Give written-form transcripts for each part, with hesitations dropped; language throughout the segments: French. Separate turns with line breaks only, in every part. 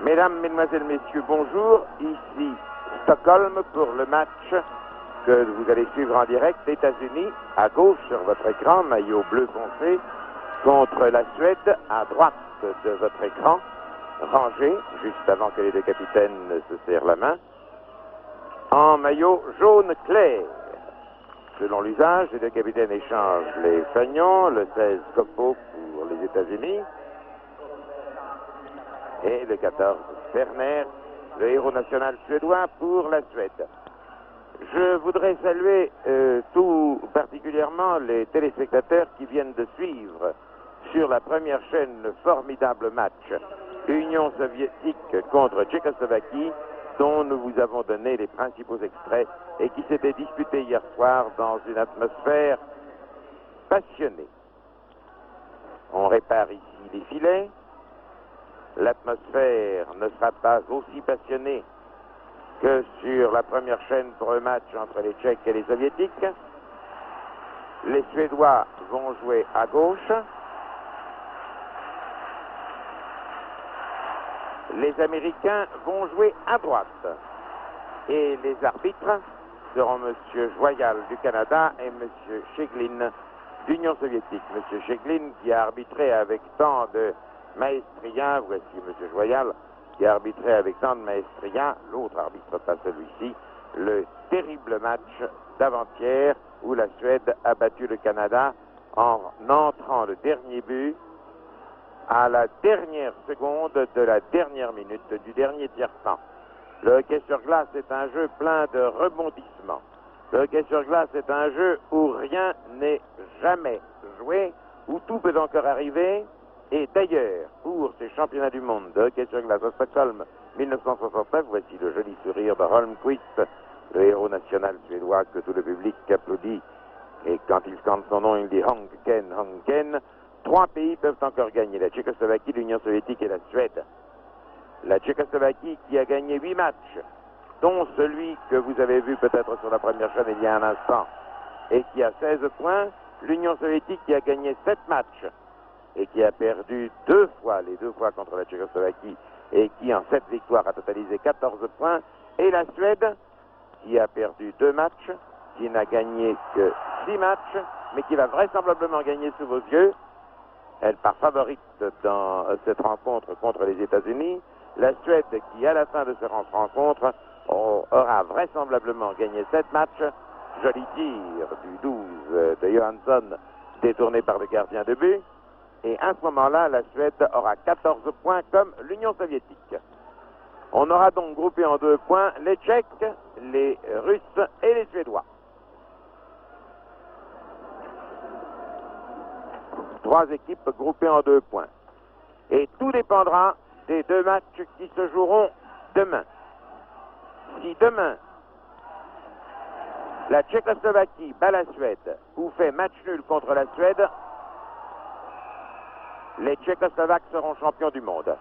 Mesdames, Mesdemoiselles, Messieurs, bonjour. Ici Stockholm pour le match que vous allez suivre en direct. États-Unis à gauche sur votre écran, maillot bleu foncé, contre la Suède à droite de votre écran, rangé juste avant que les deux capitaines se serrent la main, en maillot jaune clair. Selon l'usage, les deux capitaines échangent les fanions, le 16 Copo pour les États-Unis et le 14 Werner, le héros national suédois pour la Suède. Je voudrais saluer tout particulièrement les téléspectateurs qui viennent de suivre sur la première chaîne le formidable match Union soviétique contre Tchécoslovaquie, dont nous vous avons donné les principaux extraits et qui s'était disputé hier soir dans une atmosphère passionnée. On répare ici les filets. L'atmosphère ne sera pas aussi passionnée que sur la première chaîne pour le match entre les Tchèques et les Soviétiques. Les Suédois vont jouer à gauche. Les Américains vont jouer à droite. Et les arbitres seront M. Joyal du Canada et M. Cheglin d'Union soviétique. M. Cheglin qui a arbitré avec tant de maestria, voici M. Joyal qui a arbitré avec tant de maestria, l'autre arbitre pas celui-ci, le terrible match d'avant-hier où la Suède a battu le Canada en entrant le dernier but à la dernière seconde de la dernière minute du dernier tiers-temps. Le hockey sur glace est un jeu plein de rebondissements. Le hockey sur glace est un jeu où rien n'est jamais joué, où tout peut encore arriver. Et d'ailleurs, pour ces championnats du monde de hockey sur glace à Stockholm 1969, voici le joli sourire de Holmqvist, le héros national suédois que tout le public applaudit. Et quand il scande son nom, il dit Honken, Honken. 3 pays peuvent encore gagner, la Tchécoslovaquie, l'Union soviétique et la Suède. La Tchécoslovaquie qui a gagné 8 matchs, dont celui que vous avez vu peut-être sur la première chaîne il y a un instant, et qui a 16 points. L'Union soviétique qui a gagné 7 matchs et qui a perdu 2 fois, les 2 fois contre la Tchécoslovaquie, et qui en 7 victoires a totalisé 14 points. Et la Suède qui a perdu 2 matchs, qui n'a gagné que 6 matchs, mais qui va vraisemblablement gagner sous vos yeux. Elle part favorite dans cette rencontre contre les États-Unis. La Suède qui, à la fin de cette rencontre, aura vraisemblablement gagné 7 matchs. Joli tir du 12 de Johansson, détourné par le gardien de but. Et à ce moment-là, la Suède aura 14 points comme l'Union soviétique. On aura donc groupé en 2 points les Tchèques, les Russes et les Suédois. 3 équipes groupées en 2 points. Et tout dépendra des 2 matchs qui se joueront demain. Si demain, la Tchécoslovaquie bat la Suède ou fait match nul contre la Suède, les Tchécoslovaques seront champions du monde.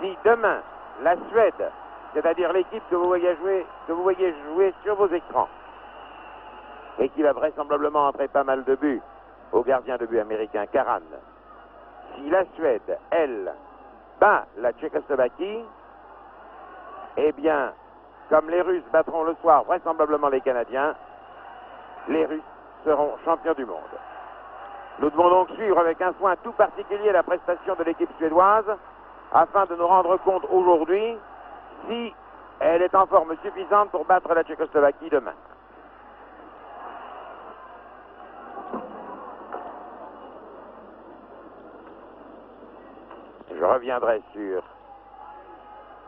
Si demain, la Suède, c'est-à-dire l'équipe que vous voyez jouer sur vos écrans, et qui va vraisemblablement entrer pas mal de buts au gardien de but américain Karan, si la Suède, elle, bat la Tchécoslovaquie, eh bien, comme les Russes battront le soir vraisemblablement les Canadiens, les Russes seront champions du monde. Nous devons donc suivre avec un soin tout particulier la prestation de l'équipe suédoise afin de nous rendre compte aujourd'hui si elle est en forme suffisante pour battre la Tchécoslovaquie demain. Je reviendrai sur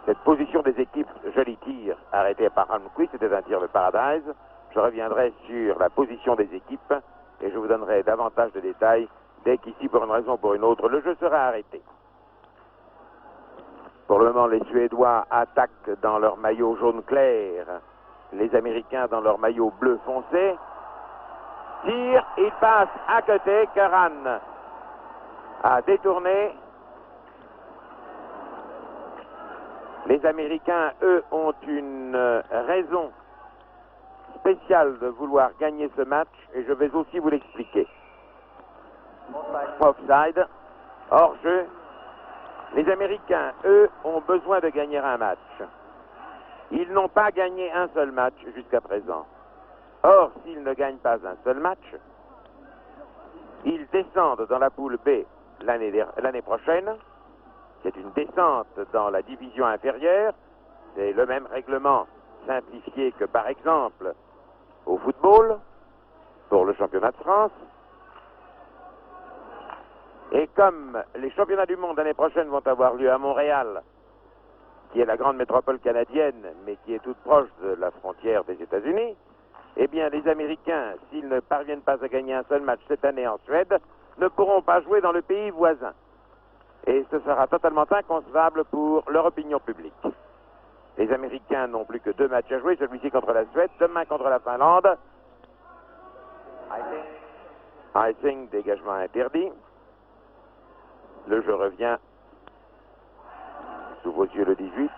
cette position des équipes. Joli tir arrêté par Holmqvist, c'était un tir de Paradise. Je reviendrai sur la position des équipes et je vous donnerai davantage de détails dès qu'ici, pour une raison ou pour une autre, le jeu sera arrêté. Pour le moment, les Suédois attaquent dans leur maillot jaune clair, les Américains dans leur maillot bleu foncé. Tire, il passe à côté, Karan a détourné. Les Américains, eux, ont une raison spéciale de vouloir gagner ce match et je vais aussi vous l'expliquer. Offside, hors-jeu, Les Américains, eux, ont besoin de gagner un match. Ils n'ont pas gagné un seul match jusqu'à présent. Or, s'ils ne gagnent pas un seul match, ils descendent dans la poule B l'année prochaine. C'est une descente dans la division inférieure. C'est le même règlement simplifié que, par exemple, au football, pour le championnat de France. Et comme les championnats du monde l'année prochaine vont avoir lieu à Montréal, qui est la grande métropole canadienne, mais qui est toute proche de la frontière des États-Unis, eh bien, les Américains, s'ils ne parviennent pas à gagner un seul match cette année en Suède, ne pourront pas jouer dans le pays voisin. Et ce sera totalement inconcevable pour leur opinion publique. Les Américains n'ont plus que 2 matchs à jouer, celui-ci contre la Suède, demain contre la Finlande. Icing, dégagement interdit. Le jeu revient sous vos yeux le 18.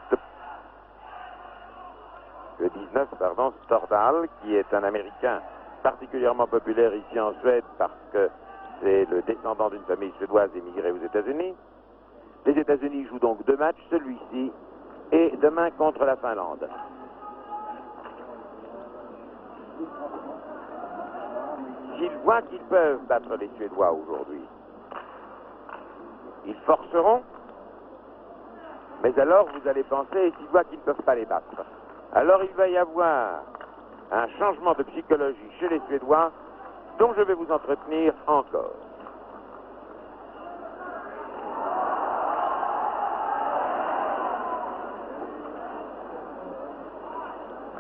Le 19, pardon, Stordal, qui est un Américain particulièrement populaire ici en Suède parce que c'est le descendant d'une famille suédoise émigrée aux États-Unis. Les États-Unis jouent donc 2 matchs, celui-ci et demain contre la Finlande. S'ils voient qu'ils peuvent battre les Suédois aujourd'hui, ils forceront, mais alors vous allez penser, s'ils voient qu'ils ne peuvent pas les battre, alors il va y avoir un changement de psychologie chez les Suédois dont je vais vous entretenir encore.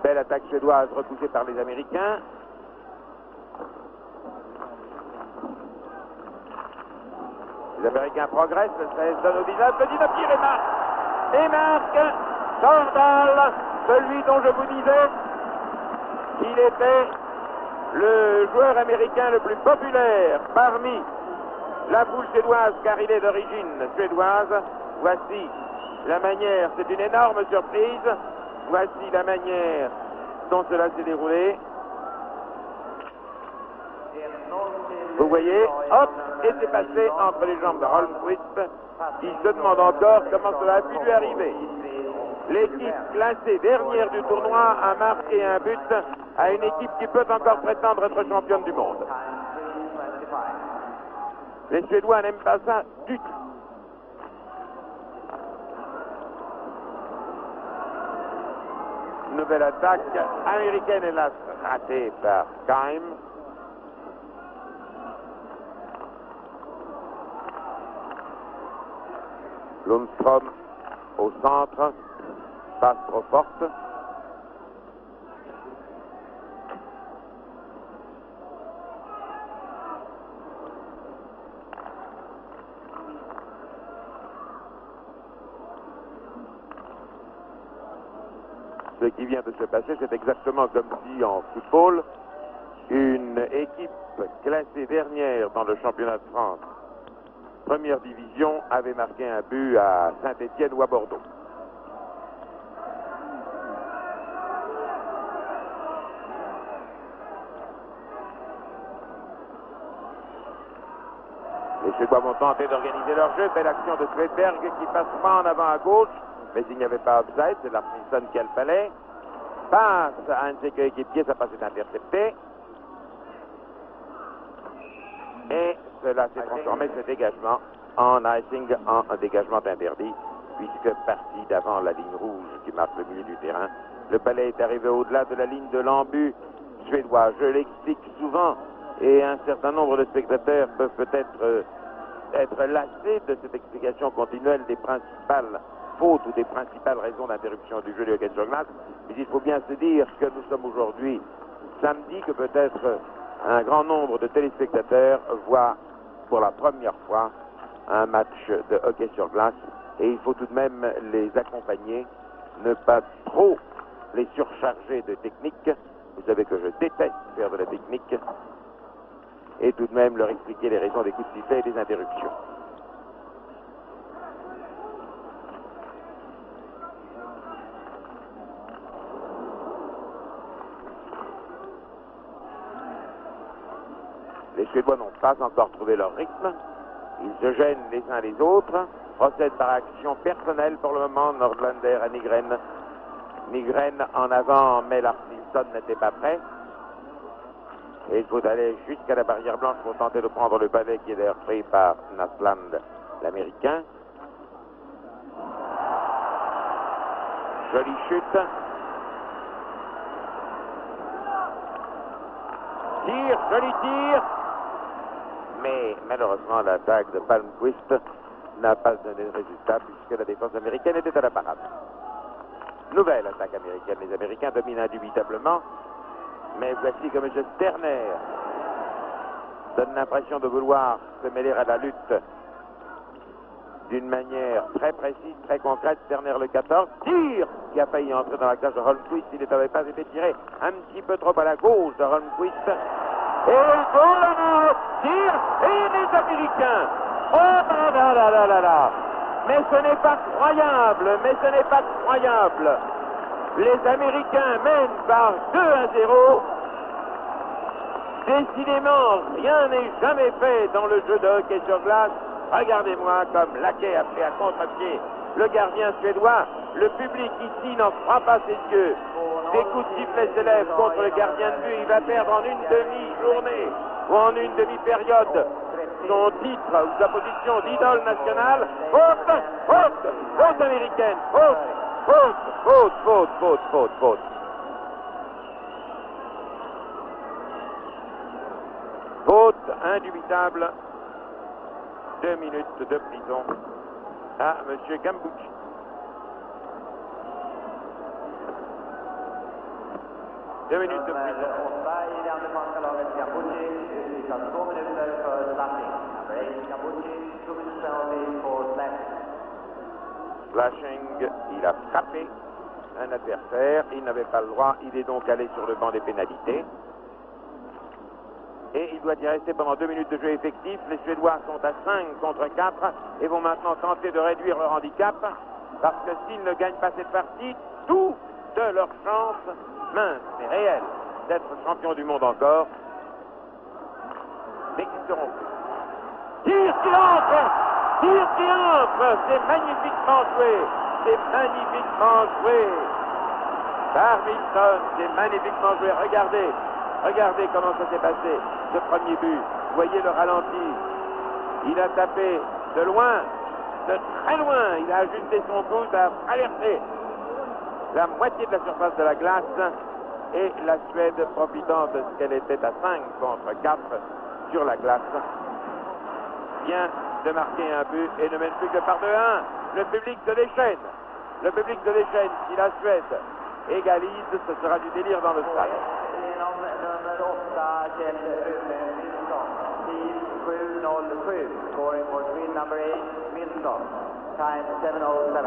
Belle attaque suédoise repoussée par les Américains. Les Américains progressent, le 16 donne au 19, le 19 tire et marque. Et marque Stordal, celui dont je vous disais qu'il était le joueur américain le plus populaire parmi la poule suédoise, car il est d'origine suédoise. Voici la manière, c'est une énorme surprise. Voici la manière dont cela s'est déroulé. Vous voyez, hop, et c'est passé entre les jambes de Holmquist. Il se demande encore comment cela a pu lui arriver. L'équipe classée dernière du tournoi a marqué un but à une équipe qui peut encore prétendre être championne du monde. Les Suédois n'aiment pas ça du tout. Nouvelle attaque américaine, hélas ratée par Keim. Lundstrom au centre, passe trop forte. Ce qui vient de se passer, c'est exactement comme si en football, une équipe classée dernière dans le championnat de France, première division, avait marqué un but à Saint-Étienne ou à Bordeaux. Les Suédois vont tenter d'organiser leur jeu. Belle action de Svedberg qui passe pas en avant à gauche, mais il n'y avait pas offside, c'est Larkinson qui a le palais. Passe à un de ses coéquipiers, sa passe est interceptée. Et cela s'est transformé, ce dégagement, en icing, en dégagement interdit, puisque parti d'avant la ligne rouge qui marque le milieu du terrain, le palais est arrivé au-delà de la ligne de l'embut suédois. Je l'explique souvent, et un certain nombre de spectateurs peuvent peut-être être lassés de cette explication continuelle des principales fautes ou des principales raisons d'interruption du jeu de hockey sur glace. Mais il faut bien se dire que nous sommes aujourd'hui samedi, que peut-être un grand nombre de téléspectateurs voient pour la première fois un match de hockey sur glace, et il faut tout de même les accompagner, ne pas trop les surcharger de technique. Vous savez que je déteste faire de la technique, et tout de même leur expliquer les raisons des coups de sifflet et des interruptions. Les Suédois n'ont pas encore trouvé leur rythme. Ils se gênent les uns les autres. procède par action personnelle pour le moment. Nordlander à Nygren. Nygren en avant, mais Larsinson n'était pas prêt. Et il faut aller jusqu'à la barrière blanche pour tenter de prendre le pavé qui est d'ailleurs pris par Nasland, l'Américain. Jolie chute. Tir, joli tir. Mais malheureusement, l'attaque de Palmquist n'a pas donné de résultat puisque la défense américaine était à la parade. Nouvelle attaque américaine. Les Américains dominent indubitablement. Mais voici que M. Sterner donne l'impression de vouloir se mêler à la lutte d'une manière très précise, très concrète. Sterner le 14, tir qui a failli entrer dans la cage de Holmquist. Il n'avait pas été tiré un petit peu trop à la gauche de Holmquist. Et le tir et les Américains. Oh là là là là là là. Mais ce n'est pas croyable, mais ce n'est pas croyable. Les Américains mènent par 2-0. Décidément, rien n'est jamais fait dans le jeu de hockey sur glace. Regardez-moi comme Laquet a fait à contre-pied le gardien suédois. Le public ici n'en fera pas ses yeux. Des coups de sifflet s'élèvent contre le gardien de but. Il va perdre en une demi-journée ou en une demi-période son titre ou sa position d'idole nationale. Faute, faute, faute américaine, faute, faute, faute, faute, faute, faute, faute. Faute indubitable. 2 minutes de prison à M. Gambucci. Deux minutes de prison. Slashing, il a frappé un adversaire, il n'avait pas le droit, il est donc allé sur le banc des pénalités. Et il doit y rester pendant 2 minutes de jeu effectif. Les Suédois sont à 5 contre 4 et vont maintenant tenter de réduire leur handicap parce que s'ils ne gagnent pas cette partie, toutes leurs chances, minces mais réelles, d'être champions du monde encore, n'existeront plus. Tir qui entre! Tir qui entre! C'est magnifiquement joué! C'est magnifiquement joué! Par Wilson, c'est magnifiquement joué. Regardez! Regardez comment ça s'est passé, ce premier but. Voyez le ralenti. Il a tapé de loin, de très loin. Il a ajusté son coude, a traversé la moitié de la surface de la glace. Et la Suède, profitant de ce qu'elle était à 5 contre 4 sur la glace, vient de marquer un but et ne mène plus que par 2-1. Le public se déchaîne. Le public se déchaîne. Si la Suède égalise, ce sera du délire dans le stade. Kjell Rune Nilsson, tid 7:07, scoring for Sweden number 8, Nilsson, time 7:07.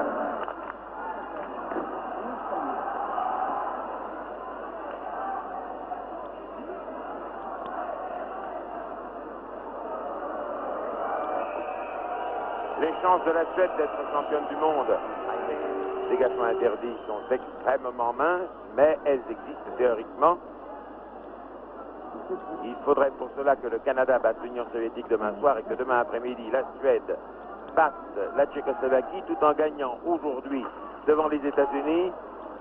Les chances de la Suède d'être championne du monde, dégagement interdit, sont extrêmement minces, mais elles existent théoriquement. Il faudrait pour cela que le Canada batte l'Union soviétique demain soir et que demain après-midi, la Suède batte la Tchécoslovaquie tout en gagnant aujourd'hui devant les États-Unis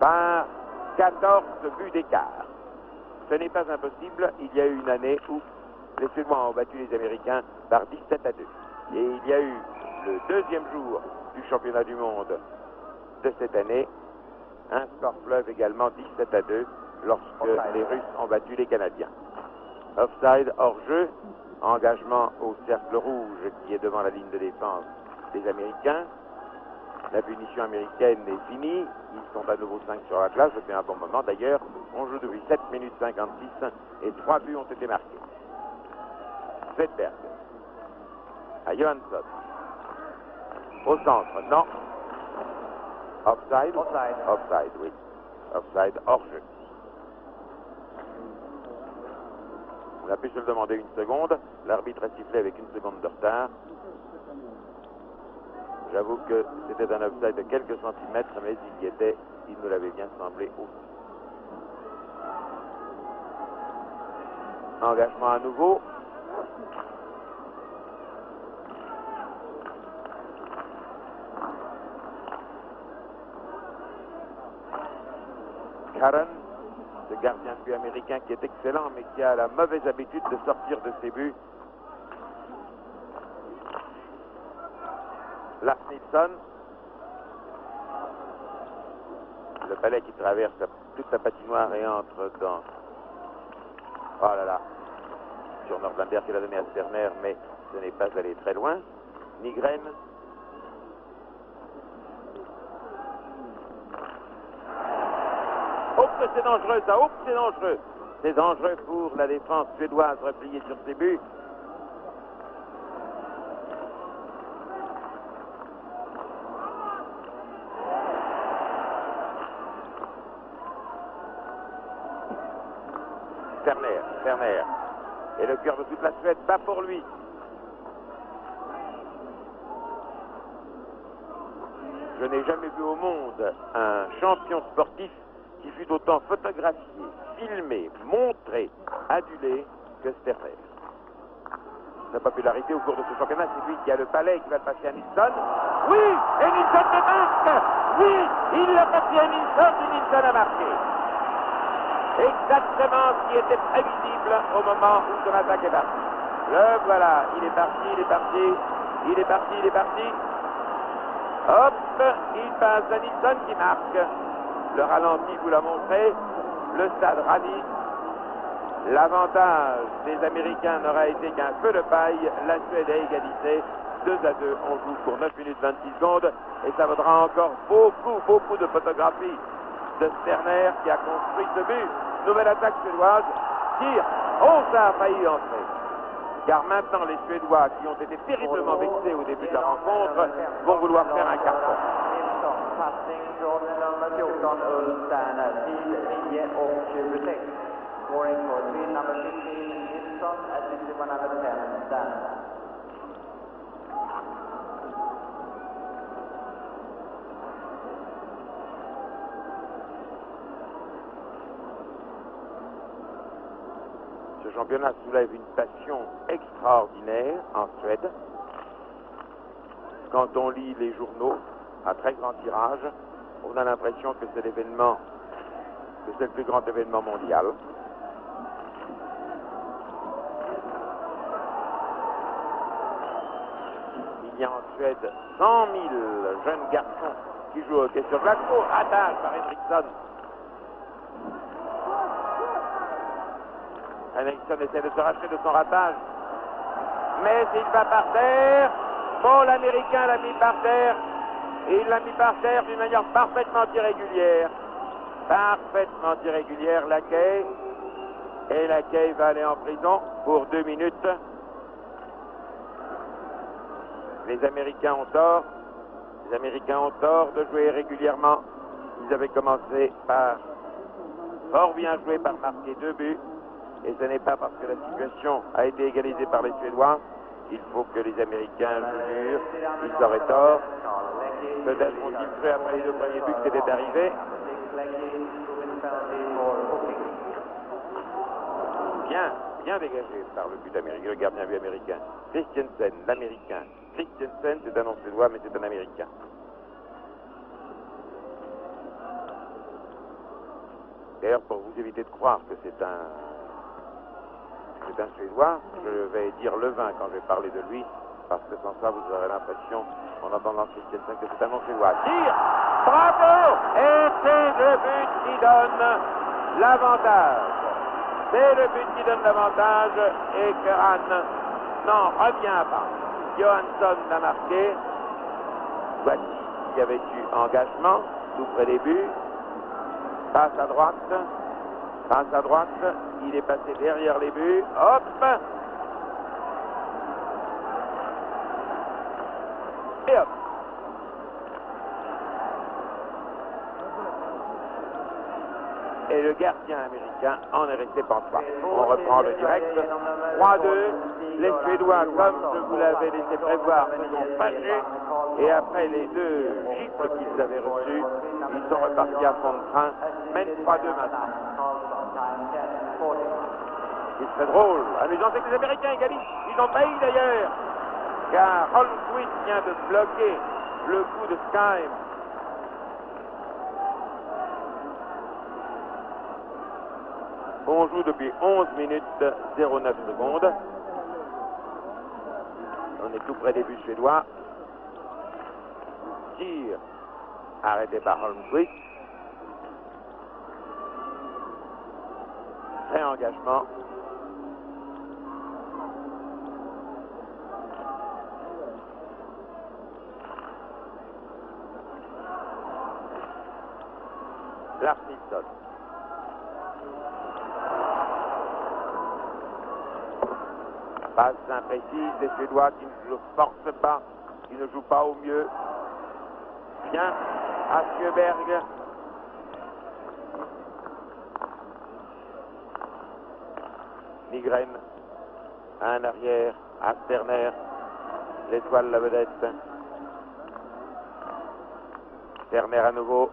par 14 buts d'écart. Ce n'est pas impossible. Il y a eu une année où les Suédois ont battu les Américains par 17-2. Et il y a eu le deuxième jour du championnat du monde de cette année, un score fleuve également 17-2 lorsque les Russes ont battu les Canadiens. Offside, hors-jeu, engagement au cercle rouge qui est devant la ligne de défense des Américains. La punition américaine est finie. Ils sont à nouveau 5 sur la glace depuis un bon moment. D'ailleurs, on joue depuis 7 minutes 56 et 3 buts ont été marqués. Svedberg à Johansson. Au centre, non. Offside. Offside. Offside, oui. Offside, hors-jeu. On a pu se le demander une seconde. L'arbitre a sifflé avec une seconde de retard. J'avoue que c'était un offside de quelques centimètres, mais il y était, il nous l'avait bien semblé aussi. Engagement à nouveau. Karen, ce gardien de but américain qui est excellent, mais qui a la mauvaise habitude de sortir de ses buts. Lars Nilsson, le balai qui traverse toute la patinoire et entre dans... Oh là là, sur Nordlander qui l'a donné à Sterner, mais ce n'est pas allé très loin. Nygren. Oh que c'est dangereux ça, oh que c'est dangereux. C'est dangereux pour la défense suédoise repliée sur ses buts. Sterner. Et le cœur de toute la Suède bat pour lui. Je n'ai jamais vu au monde un champion sportif qui fut autant photographié, filmé, montré, adulé que Sterner. Sa popularité au cours de ce championnat, c'est lui qui a le palais qui va le passer à Nilsson. Oui, et Nilsson le marque. Oui, il l'a passé à Nilsson et Nilsson a marqué. Exactement ce qui était prévisible au moment où son attaque est partie. Le voilà, il est parti. Hop, il passe à Nilsson qui marque. Le ralenti vous l'a montré. Le stade ravit. L'avantage des Américains n'aura été qu'un feu de paille. La Suède a égalisé. 2-2. On joue pour 9 minutes 26 secondes. Et ça vaudra encore beaucoup de photographies de Sterner qui a construit ce but. Nouvelle attaque suédoise. Tire. Oh, ça a failli entrer. Car maintenant, les Suédois, qui ont été terriblement vexés au début de la rencontre, vont vouloir faire un carton. Ce championnat soulève une passion extraordinaire en Suède. Quand on lit les journaux à très grand tirage, on a l'impression que c'est l'événement, que c'est le plus grand événement mondial. Il y a en Suède 100 000 jeunes garçons qui jouent au hockey sur glace. Oh, attaque par Henriksson. Henriksson essaie de se racheter de son ratage. Mais il va par terre. Bon, l'Américain l'a mis par terre. Et il l'a mis par terre d'une manière parfaitement irrégulière. Parfaitement irrégulière, Lackey. Et Lackey va aller en prison pour 2 minutes. Les Américains ont tort. Les Américains ont tort de jouer régulièrement. Ils avaient commencé par fort bien jouer, par marquer 2 buts. Et ce n'est pas parce que la situation a été égalisée par les Suédois. Il faut que les Américains jurent. Ils auraient tort. Peut-être ont-ils cru après les 2 premiers buts que c'était arrivé. Bien dégagé par le but américain, le gardien but américain. Christiansen, l'Américain. Christiansen, c'est un nom suédois, mais c'est un Américain. D'ailleurs, pour vous éviter de croire que c'est un Suédois, je vais dire Levin quand je vais parler de lui, parce que sans ça, vous aurez l'impression, en entendant Christiansen, que c'est un nom suédois. Tire! Bravo! Et c'est le but qui donne l'avantage. C'est le but qui donne l'avantage et Keran n'en revient pas. Johansson l'a marqué. Voici qui avait eu engagement tout près des buts. Passe à droite. Il est passé derrière les buts. Hop! Et hop! Et le gardien américain en est resté pantois. On reprend le direct. 3-2. Les Suédois, comme je vous l'avais laissé prévoir, se sont fâchés. Et après les 2 gifles qu'ils avaient reçus, ils sont repartis à fond de train. Mènent 3-2 maintenant. Il serait drôle, amusant, c'est que les Américains égalisent. Ils ont failli d'ailleurs. Car Holmquist vient de bloquer le coup de Skyme. On joue depuis 11 minutes 09 secondes. On est tout près des buts suédois. Tir arrêté par Holmqvist. Réengagement. Lars Nilsson. Passe imprécise des Suédois qui ne le forcent pas, qui ne jouent pas au mieux. Bien à Sjöberg. Nygren. Un arrière à Sterner. L'étoile, la vedette. Sterner à nouveau.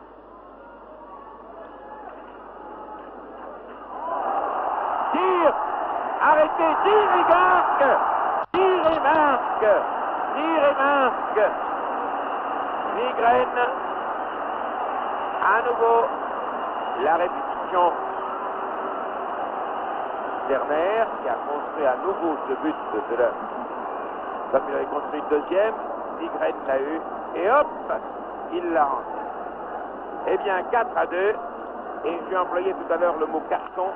Tir arrêté, tir et marque. Tir et marque. Tir et marque. Nygren. À nouveau la répétition. Sterner qui a construit à nouveau ce but de la... Comme il avait construit le deuxième, Nygren l'a eu et hop, il l'a rendu. Eh bien 4-2 et j'ai employé tout à l'heure le mot carton.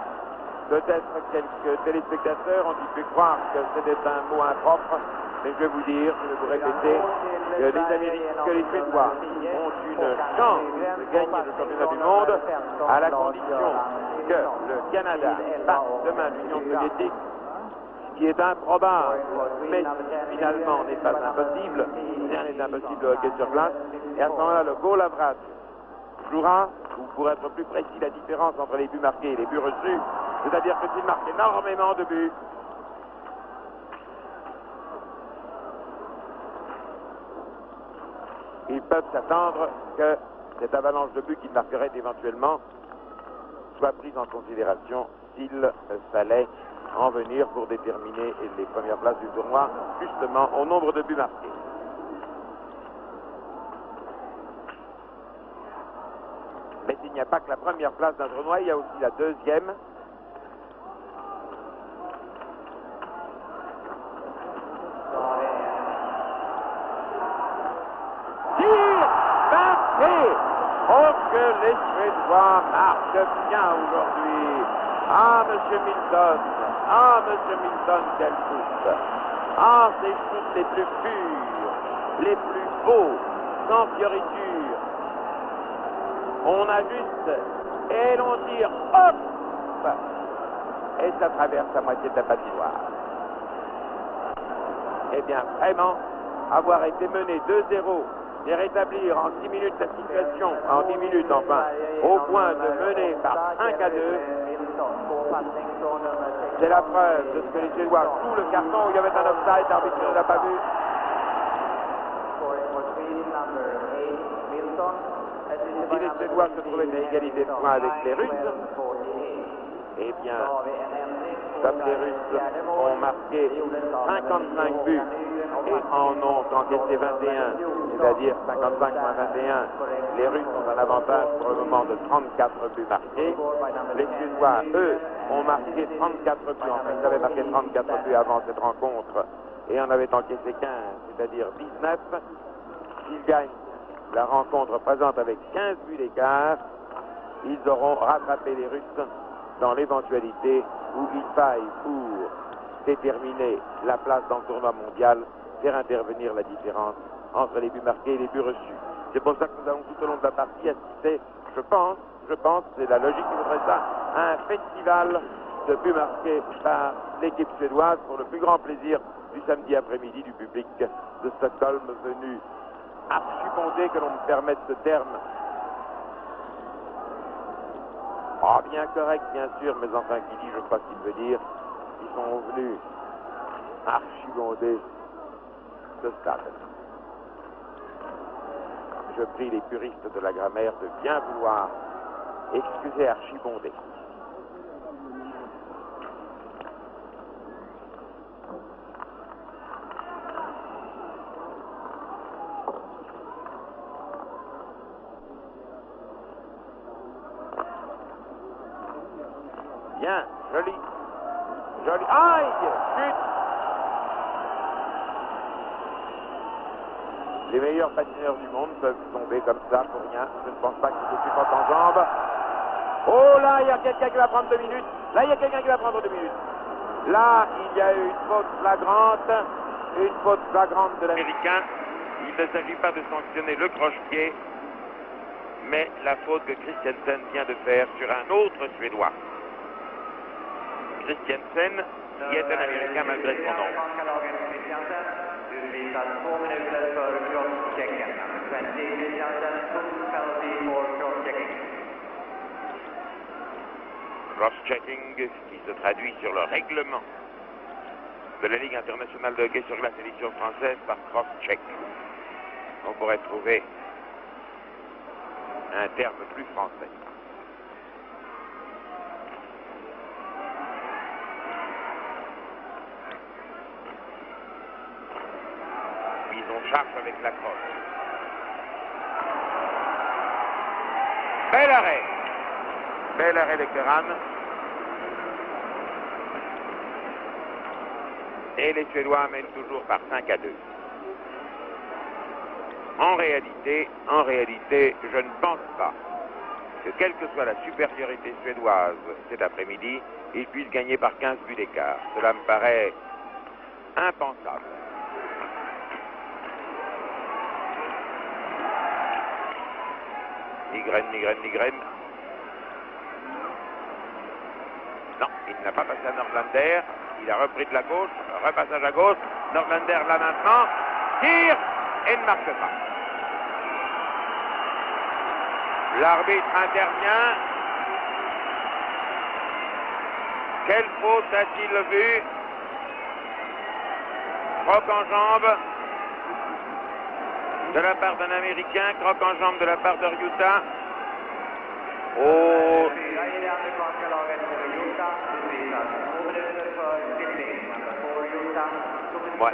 Peut-être quelques téléspectateurs ont pu croire que c'était un mot impropre, mais je vais vous dire, je vais vous répéter, que les Américains, que les Suédois ont une chance de gagner le championnat du monde à la condition que le Canada batte demain l'Union soviétique, ce qui est improbable, mais finalement n'est pas impossible, rien n'est impossible au hockey sur glace, et à ce moment-là, le goal average jouera, ou pour être plus précis, la différence entre les buts marqués et les buts reçus, c'est-à-dire que s'il marque énormément de buts, ils peuvent s'attendre que cette avalanche de buts qu'ils marqueraient éventuellement soit prise en considération s'il fallait en venir pour déterminer les premières places du tournoi, justement au nombre de buts marqués. Mais il n'y a pas que la première place d'un tournoi, il y a aussi la deuxième. Oh, que les Suédois marquent bien aujourd'hui. Ah, Monsieur Milton. Ah, Monsieur Milton, quel shoot. Ah, ces shoots les plus purs, les plus beaux, sans fioriture. On ajuste et l'on tire, hop, et ça traverse la moitié de la patinoire. Eh bien, vraiment, avoir été mené 2-0 et rétablir en 10 minutes la situation, en 10 minutes enfin, au point de mener par 5-2, c'est la preuve de ce que les Suédois jouent le carton où il y avait un offside, l'arbitre ne l'a pas vu. Si les Suédois se trouvaient à égalité de points avec les Russes, eh bien, comme les Russes ont marqué 55 buts et en ont encaissé 21, c'est-à-dire 55 moins 21, les Russes ont un avantage pour le moment de 34 buts marqués. Les Suédois, eux, ont marqué 34 buts. Enfin, ils avaient marqué 34 buts avant cette rencontre et en avaient encaissé 15, c'est-à-dire 19. S'ils gagnent la rencontre présente avec 15 buts d'écart, ils auront rattrapé les Russes dans l'éventualité où il faille pour déterminer la place dans le tournoi mondial, faire intervenir la différence entre les buts marqués et les buts reçus. C'est pour ça que nous allons tout au long de la partie assister, je pense, c'est la logique qui voudrait ça, à un festival de buts marqués par l'équipe suédoise pour le plus grand plaisir du samedi après-midi du public de Stockholm venu archibondé, que l'on me permette ce terme. Ah, bien correct, bien sûr, mais enfin, qui dit, je crois ce qu'il veut dire, ils sont venus archibonder ce stade. Je prie les puristes de la grammaire de bien vouloir excuser archibonder. Bien, joli. Joli. Aïe! Chute! Les meilleurs patineurs du monde peuvent tomber comme ça pour rien. Je ne pense pas qu'il se supporte en jambes. Oh là, il y a quelqu'un qui va prendre 2 minutes. Là, il y a quelqu'un qui va prendre 2 minutes. Là, il y a eu une faute flagrante. Une faute flagrante de l'Américain. Il ne s'agit pas de sanctionner le croche-pied, mais la faute que Christiansen vient de faire sur un autre Suédois. Christiansen, qui est un Américain malgré son nom. Cross-checking qui se traduit sur le règlement de la Ligue internationale de hockey sur glace édition française par cross-check. On pourrait trouver un terme plus français. Puis on charge avec la crosse. Bel arrêt. Bel arrêt de Keran. Et les Suédois mènent toujours par 5-2. En réalité, je ne pense pas que quelle que soit la supériorité suédoise cet après-midi, ils puissent gagner par 15 buts d'écart. Cela me paraît impensable. Nygren. Non, il n'a pas passé à Nordlander. Il a repris de la gauche, repassage à gauche. Nordlander là maintenant, tire et ne marque pas. L'arbitre intervient. Quelle faute a-t-il vu? Croc en jambe de la part d'un Américain, croc en jambe de la part de Ryuta. Oh! Ouais,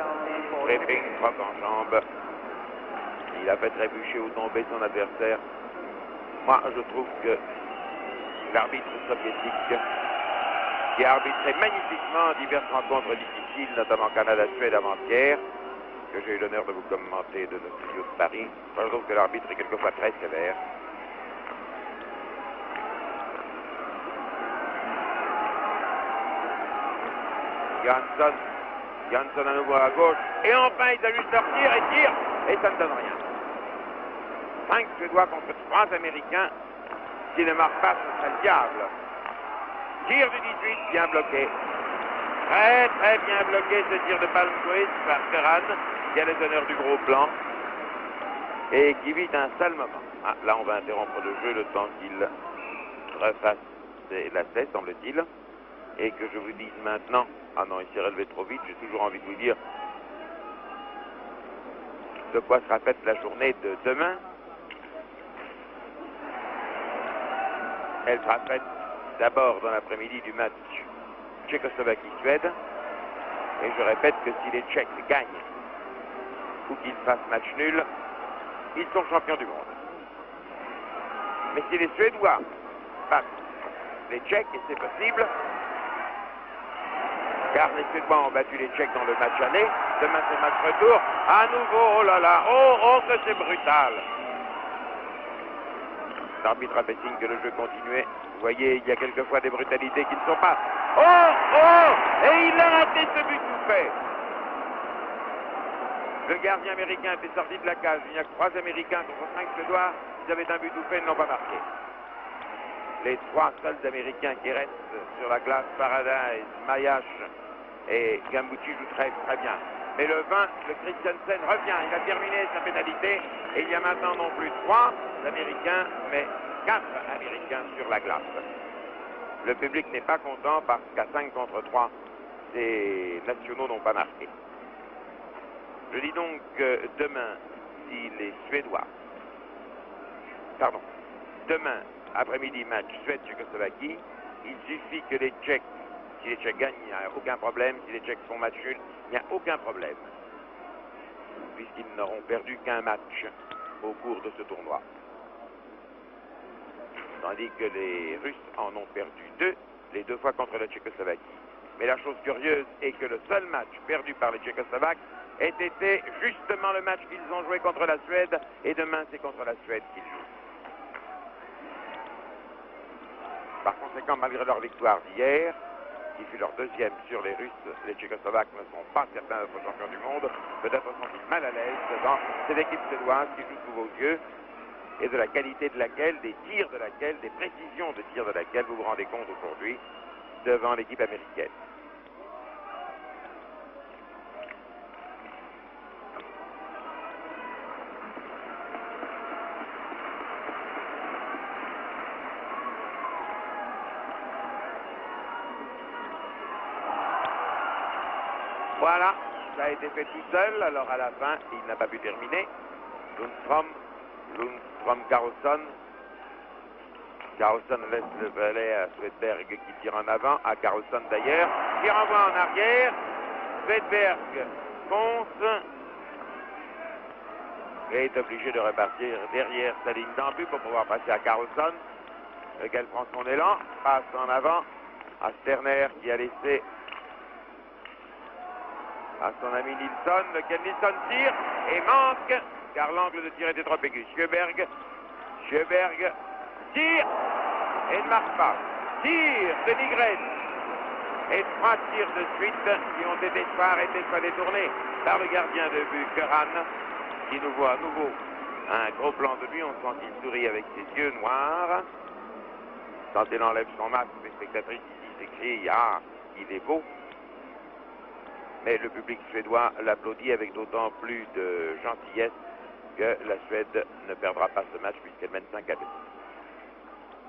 tripping, croc en jambe. Il a fait trébucher ou tomber son adversaire. Moi, je trouve que l'arbitre soviétique, qui a arbitré magnifiquement diverses rencontres difficiles, notamment Canada-Suède avant-hier, que j'ai eu l'honneur de vous commenter de notre studio de Paris, je trouve que l'arbitre est quelquefois très sévère. Jansson à nouveau à gauche, et enfin ils ajustent leur tir et tirent, et ça ne donne rien. 5 Suédois contre 3 Américains. S'ils ne marquent pas, ce serait le diable. Tir du 18, bien bloqué. Très bien bloqué ce tir de Palmquist par Keran, qui a les honneurs du gros plan, et qui vit un sale moment. Ah, là on va interrompre le jeu le temps qu'il refasse ses lacets, semble-t-il, et que je vous dise maintenant, ah non, il s'est relevé trop vite, j'ai toujours envie de vous dire de quoi sera faite la journée de demain. Elle sera faite d'abord dans l'après-midi du match Tchécoslovaquie-Suède. Et je répète que si les Tchèques gagnent ou qu'ils fassent match nul, ils sont champions du monde. Mais si les Suédois battent les Tchèques, et c'est possible, car les Suédois ont battu les Tchèques dans le match aller, demain c'est match retour, à nouveau, oh là là, oh que c'est brutal. L'arbitre a fait signe que le jeu continuait. Vous voyez, il y a quelquefois des brutalités qui ne sont pas... Oh! Et il a raté ce but tout fait. Le gardien américain était sorti de la cage. Il n'y a que 3 Américains contre 5 Suédois. Ils avaient un but tout fait, ils n'ont pas marqué. Les 3 seuls Américains qui restent sur la glace, Paradise, Mayash et Gambucci jouent très bien. Mais le 20, le Christiansen revient. Il a terminé sa pénalité. Et il y a maintenant non plus 3 Américains, mais 4 Américains sur la glace. Le public n'est pas content parce qu'à 5 contre 3, ces nationaux n'ont pas marqué. Je dis donc que demain, si les Suédois... Demain, après-midi, match Suède-Tchécoslovaquie, il suffit que les Tchèques, si les Tchèques gagnent, il n'y a aucun problème. Si les Tchèques font match nul, il n'y a aucun problème. Puisqu'ils n'auront perdu qu'un match au cours de ce tournoi. Tandis que les Russes en ont perdu 2 les 2 fois contre la Tchécoslovaquie. Mais la chose curieuse est que le seul match perdu par les Tchécoslovaques ait été justement le match qu'ils ont joué contre la Suède, et demain c'est contre la Suède qu'ils jouent. Par conséquent, malgré leur victoire d'hier, qui fut leur deuxième sur les Russes, les Tchécoslovaques ne sont pas certains d'être champions du monde, peut-être sentis mal à l'aise devant cette équipe suédoise qui joue sous vos yeux, et de la qualité de laquelle, des tirs de laquelle, des précisions de tirs de laquelle vous vous rendez compte aujourd'hui devant l'équipe américaine. Voilà, ça a été fait tout seul, alors à la fin, il n'a pas pu terminer. Lundström, Carlsson. Carlsson laisse le balai à Swedberg qui tire en avant, à Carlsson d'ailleurs, qui renvoie en arrière. Swedberg fonce et est obligé de repartir derrière sa ligne d'en but pour pouvoir passer à Carlsson, lequel prend son élan, passe en avant à Sterner qui a laissé à son ami Nilsson, lequel Nilsson tire et manque, car l'angle de tir était trop aigu. Sjöberg tire et ne marque pas. Tire de Nygren. Et 3 tirs de suite qui ont été soit détournés par le gardien de but, Curran, qui nous voit à nouveau un gros plan de lui. On sent qu'il sourit avec ses yeux noirs. Quand il enlève son masque, les spectatrices ici s'écrient « Ah, il est beau !» Mais le public suédois l'applaudit avec d'autant plus de gentillesse que la Suède ne perdra pas ce match puisqu'elle mène 5-2.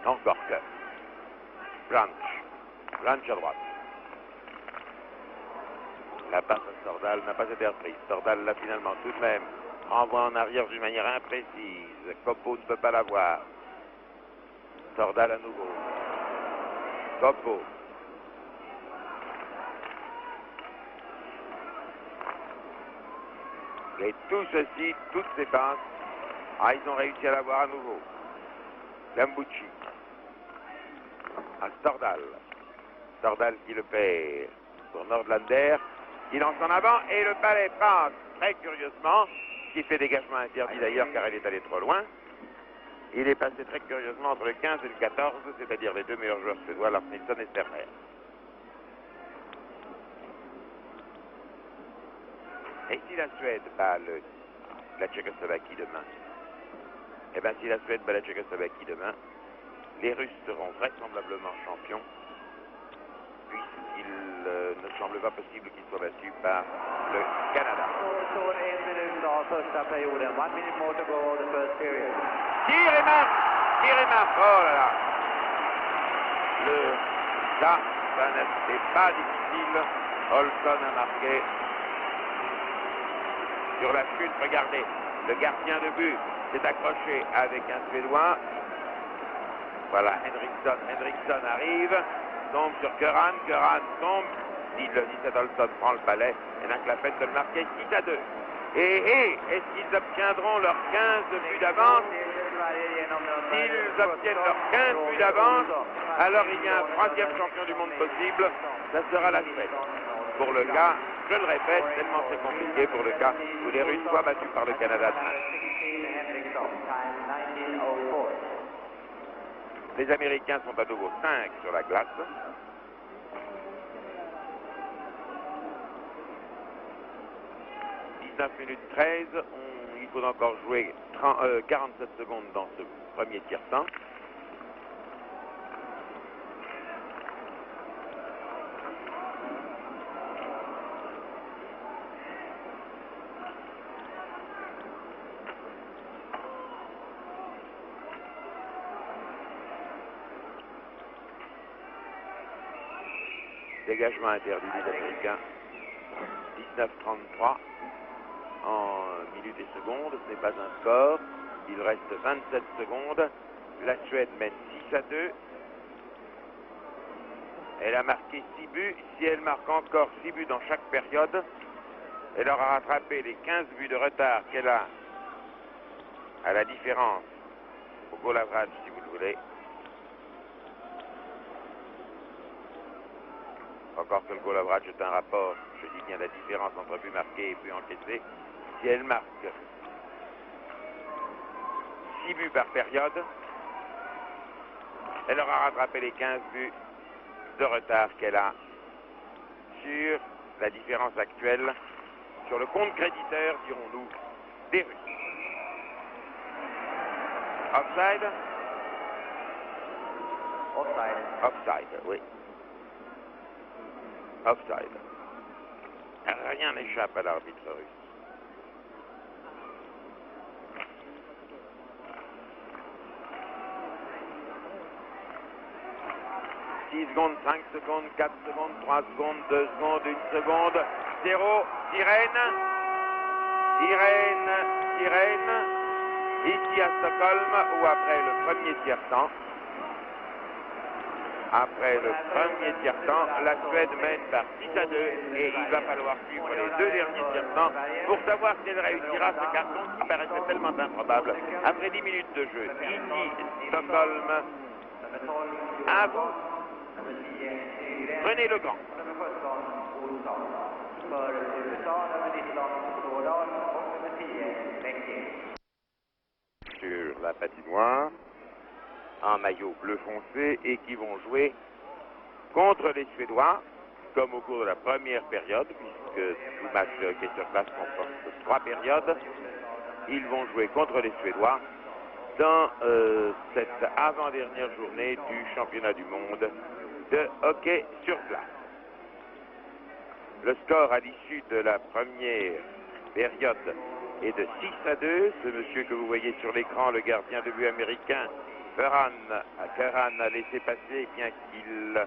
Encore que Branch à droite. La passe à Stordal n'a pas été reprise. Stordal l'a finalement tout de même renvoie en arrière d'une manière imprécise. Koppo ne peut pas l'avoir. Stordal à nouveau. Koppo. Et tout ceci, toutes ces passes, ils ont réussi à l'avoir à nouveau. Lambucci. À Stordal. Stordal qui le perd pour Nordlander, qui lance en avant et le balai passe très curieusement, qui fait dégagement interdit d'ailleurs car elle est allée trop loin. Il est passé très curieusement entre le 15 et le 14, c'est-à-dire les 2 meilleurs joueurs suédois, Lars Nilsson et Sterner. Et si la Suède bat la Tchécoslovaquie demain, eh bien si la Suède bat la Tchécoslovaquie demain, les Russes seront vraisemblablement champions, puisqu'il ne semble pas possible qu'ils soient battus par le Canada. Tire et marque, oh là là. Ça n'était pas difficile. Olsson a marqué. Sur la chute, regardez, le gardien de but s'est accroché avec un Suédois. Voilà, Henriksson arrive, tombe sur Curran tombe, il le dit, Olsson prend le balai, et n'a que la peine de le marquer 6-2. Et est-ce qu'ils obtiendront leurs 15 buts d'avance? S'ils obtiennent leurs 15 buts d'avance, alors il y a un 3e champion du monde possible, ça sera la Suède. Pour le cas, je le répète, tellement c'est compliqué pour le cas où les Russes soient battus par le Canada demain. Les Américains sont à nouveau 5 sur la glace. « 19 minutes 13, il faut encore jouer 47 secondes dans ce premier tiers-temps. Dégagement interdit des Américains. 19-33 en minutes et secondes. Ce n'est pas un score. Il reste 27 secondes. La Suède mène 6-2. Elle a marqué 6 buts. Si elle marque encore 6 buts dans chaque période, elle aura rattrapé les 15 buts de retard qu'elle a à la différence au goal average, si vous le voulez. encore que le goal average est un rapport, je dis bien la différence entre but marqué et but encaissé. Si elle marque 6 buts par période, elle aura rattrapé les 15 buts de retard qu'elle a sur la différence actuelle, sur le compte créditeur, dirons-nous, des Russes. Offside? Offside, oui. Offside. Rien n'échappe à l'arbitre russe. 6 secondes, 5 secondes, 4 secondes, 3 secondes, 2 secondes, 1 seconde, 0, sirène, ici à Stockholm, ou après le premier tiers-temps. Après le premier tiers-temps, la Suède mène par 6-2 et il va falloir suivre les 2 derniers tiers-temps pour savoir si elle réussira ce carton qui paraissait tellement improbable. Après 10 minutes de jeu, ici Stockholm, à vous, René Legrand. Sur la patinoire, en maillot bleu foncé et qui vont jouer contre les Suédois, comme au cours de la première période, puisque tout match qui est sur place comporte 3 périodes. Ils vont jouer contre les Suédois dans cette avant-dernière journée du championnat du monde de hockey sur place. Le score à l'issue de la première période est de 6-2. Ce monsieur que vous voyez sur l'écran, le gardien de but américain, Curran a laissé passer, bien qu'il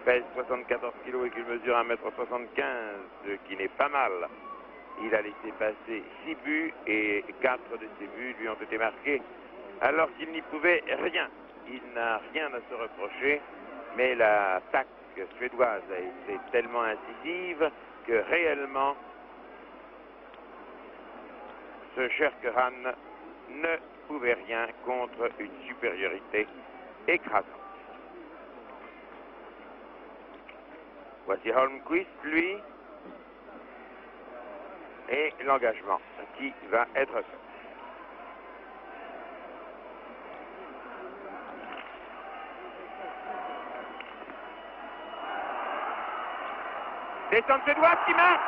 pèse 74 kg et qu'il mesure 1,75 m, ce qui n'est pas mal. Il a laissé passer 6 buts et 4 de ces buts lui ont été marqués alors qu'il n'y pouvait rien. Il n'a rien à se reprocher, mais l'attaque suédoise a été tellement incisive que réellement ce cher Curran ne pouvait rien contre une supériorité écrasante. Voici Holmquist, lui, et l'engagement qui va être fait. Descente suédoise qui marque.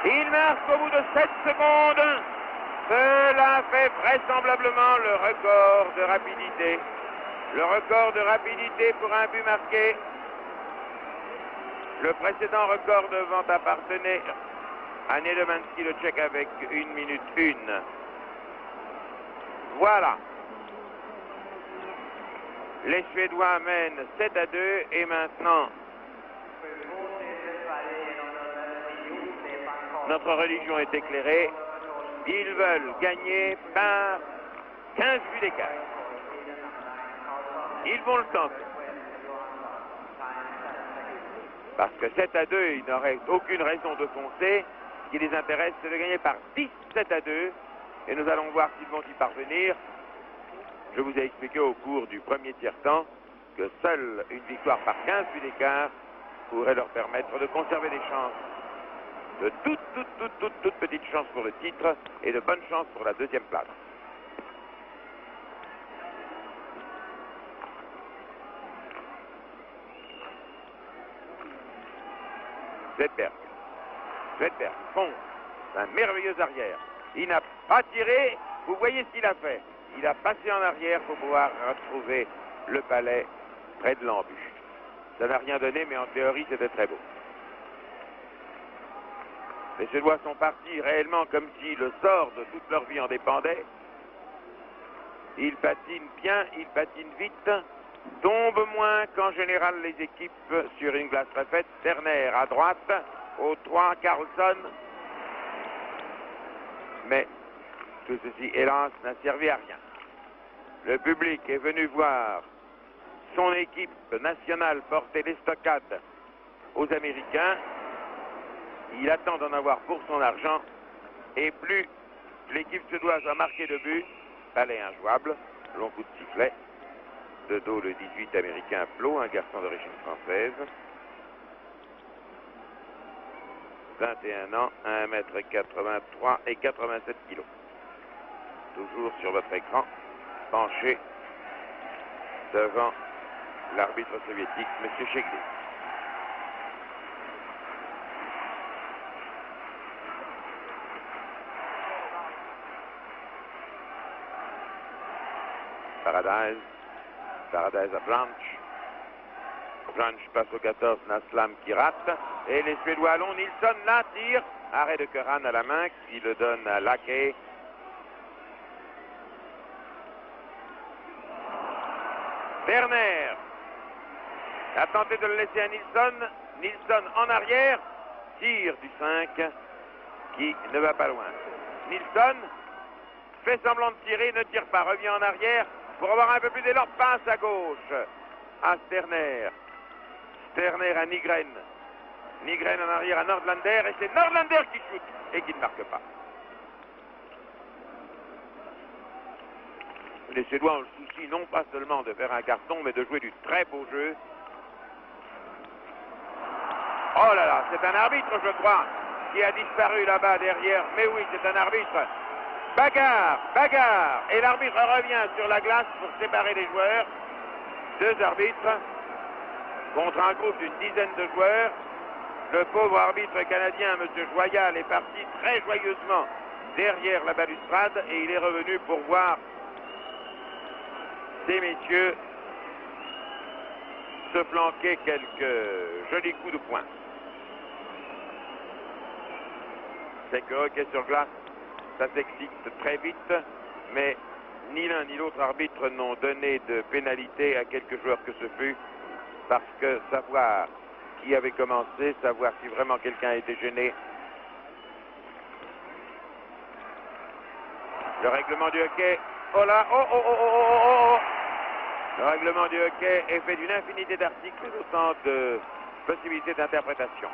Il marque au bout de 7 secondes. Cela fait vraisemblablement le record de rapidité. Le record de rapidité pour un but marqué. Le précédent record devant appartenait à Nedomanski, le Tchèque, avec 1 minute 1. Voilà. Les Suédois mènent 7-2 et maintenant notre religion est éclairée. Ils veulent gagner par 15 buts d'écart. Ils vont le tenter. Parce que 7-2, ils n'auraient aucune raison de foncer. Ce qui les intéresse, c'est de gagner par 17-2. Et nous allons voir s'ils vont y parvenir. Je vous ai expliqué au cours du premier tiers-temps que seule une victoire par 15 buts d'écart pourrait leur permettre de conserver des chances. De toutes petites chances pour le titre et de bonnes chances pour la deuxième place. Svedberg fonce, un merveilleux arrière. Il n'a pas tiré, vous voyez ce qu'il a fait. Il a passé en arrière pour pouvoir retrouver le palais près de l'embûche. Ça n'a rien donné, mais en théorie, c'était très beau. Les Suédois sont partis réellement comme si le sort de toute leur vie en dépendait. Ils patinent bien, ils patinent vite, tombent moins qu'en général les équipes sur une glace refaite. Terner à droite, au 3, Carlson. Mais tout ceci, hélas, n'a servi à rien. Le public est venu voir son équipe nationale porter l'estocade aux Américains. Il attend d'en avoir pour son argent. Et plus l'équipe suédoise a marqué de but, palais injouable, long coup de sifflet. De dos, le 18 américain Plot, un garçon d'origine française. 21 ans, 1m83 et 87 kg. Toujours sur votre écran, penché devant l'arbitre soviétique, M. Cheglin. Paradise à Blanche. Blanche passe au 14, Naslam qui rate. Et les Suédois allons, Nilsson là, tire. Arrêt de Curran à la main qui le donne à Lackey. Werner a tenté de le laisser à Nilsson. Nilsson en arrière. Tire du 5 qui ne va pas loin. Nilsson fait semblant de tirer, ne tire pas, revient en arrière pour avoir un peu plus d'élan, passe à gauche à Sterner. Sterner à Nygren. Nygren en arrière à Nordlander et c'est Nordlander qui shoot et qui ne marque pas. Les Suédois ont le souci non pas seulement de faire un carton mais de jouer du très beau jeu. Oh là là, c'est un arbitre je crois qui a disparu là-bas derrière. Mais oui, c'est un arbitre. Bagarre, bagarre. Et l'arbitre revient sur la glace pour séparer les joueurs. Deux arbitres contre un groupe d'une dizaine de joueurs. Le pauvre arbitre canadien, M. Joyal, est parti très joyeusement derrière la balustrade et il est revenu pour voir ces messieurs se flanquer quelques jolis coups de poing. C'est que hockey sur glace, ça s'excite très vite, mais ni l'un ni l'autre arbitre n'ont donné de pénalité à quelque joueur que ce fût, parce que savoir qui avait commencé, savoir si vraiment quelqu'un était gêné. Le règlement du hockey, oh là, oh, oh, oh, oh, oh, oh, oh. Le règlement du hockey est fait d'une infinité d'articles et d'autant de possibilités d'interprétation.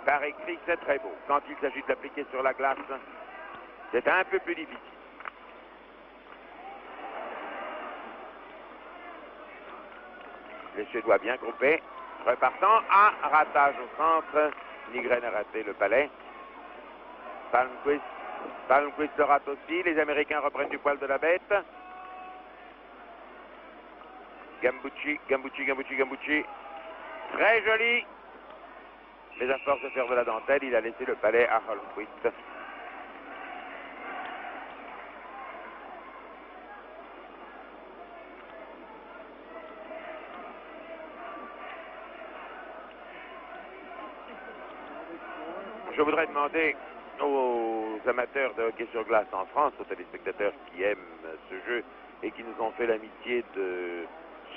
Par écrit, c'est très beau. Quand il s'agit de l'appliquer sur la glace, c'est un peu plus difficile. Les Suédois bien groupés. Repartant à ratage au centre. Nygren a raté le palais. Palmquist le rate aussi. Les Américains reprennent du poil de la bête. Gambucci. Très joli. Mais à force de faire de la dentelle, il a laissé le palais à Holmquist. Je voudrais demander aux amateurs de hockey sur glace en France, aux téléspectateurs qui aiment ce jeu et qui nous ont fait l'amitié de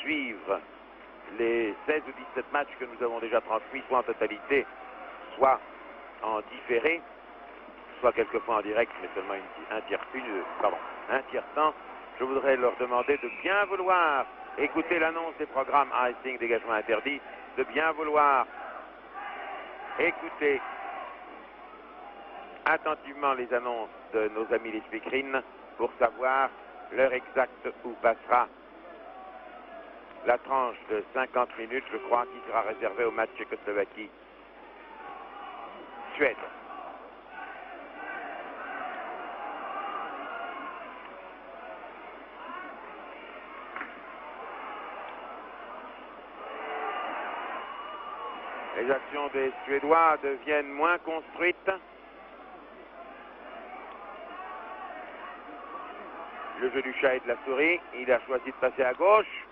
suivre les 16 ou 17 matchs que nous avons déjà transmis, soit en totalité, soit en différé, soit quelquefois en direct, mais seulement un tiers temps. Je voudrais leur demander de bien vouloir écouter l'annonce des programmes icing, dégagement interdit, de bien vouloir écouter attentivement les annonces de nos amis les speakerines pour savoir l'heure exacte où passera la tranche de 50 minutes, je crois, qui sera réservée au match Tchécoslovaquie-Suède. Les actions des Suédois deviennent moins construites. Le jeu du chat et de la souris. Il a choisi de passer à gauche,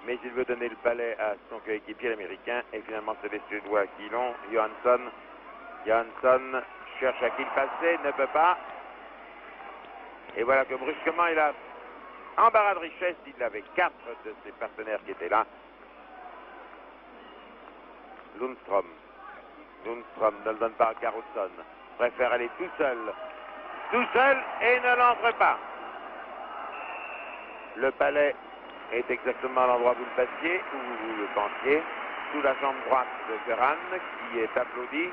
mais il veut donner le palais à son coéquipier l'américain. Et finalement, c'est les Suédois qui l'ont. Johansson cherche à qui le passer, ne peut pas. Et voilà que brusquement, il a embarras de richesse. Il avait 4 de ses partenaires qui étaient là. Lundstrom ne le donne pas à Carlson. Préfère aller tout seul et ne l'entre pas. Le palais est exactement à l'endroit où vous le passiez, où vous le pensiez, sous la jambe droite de Curran, qui est applaudi.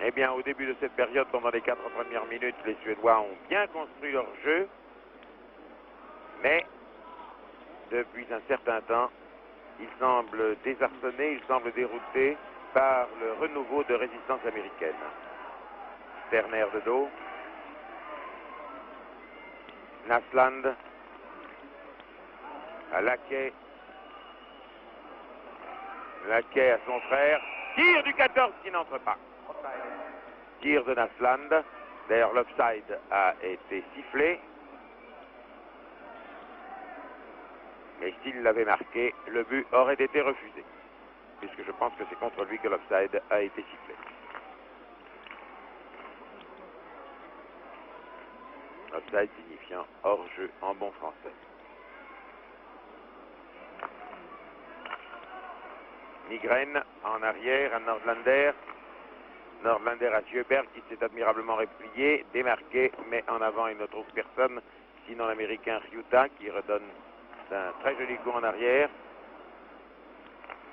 Eh bien, au début de cette période, pendant les 4 premières minutes, les Suédois ont bien construit leur jeu. Mais, depuis un certain temps, ils semblent désarçonnés, ils semblent déroutés par le renouveau de résistance américaine. Sterner de dos. Nasland. À Laquet. Laquet à son frère. Tir du 14 qui n'entre pas. Tir de Nasland. D'ailleurs, l'offside a été sifflé. Mais s'il l'avait marqué, le but aurait été refusé. Puisque je pense que c'est contre lui que l'offside a été sifflé. Offside signifiant hors-jeu en bon français. Nygren en arrière à Nordlander. Nordlander à Sjöberg qui s'est admirablement replié, démarqué, mais en avant il ne trouve personne, sinon l'américain Ryuta qui redonne un très joli coup en arrière.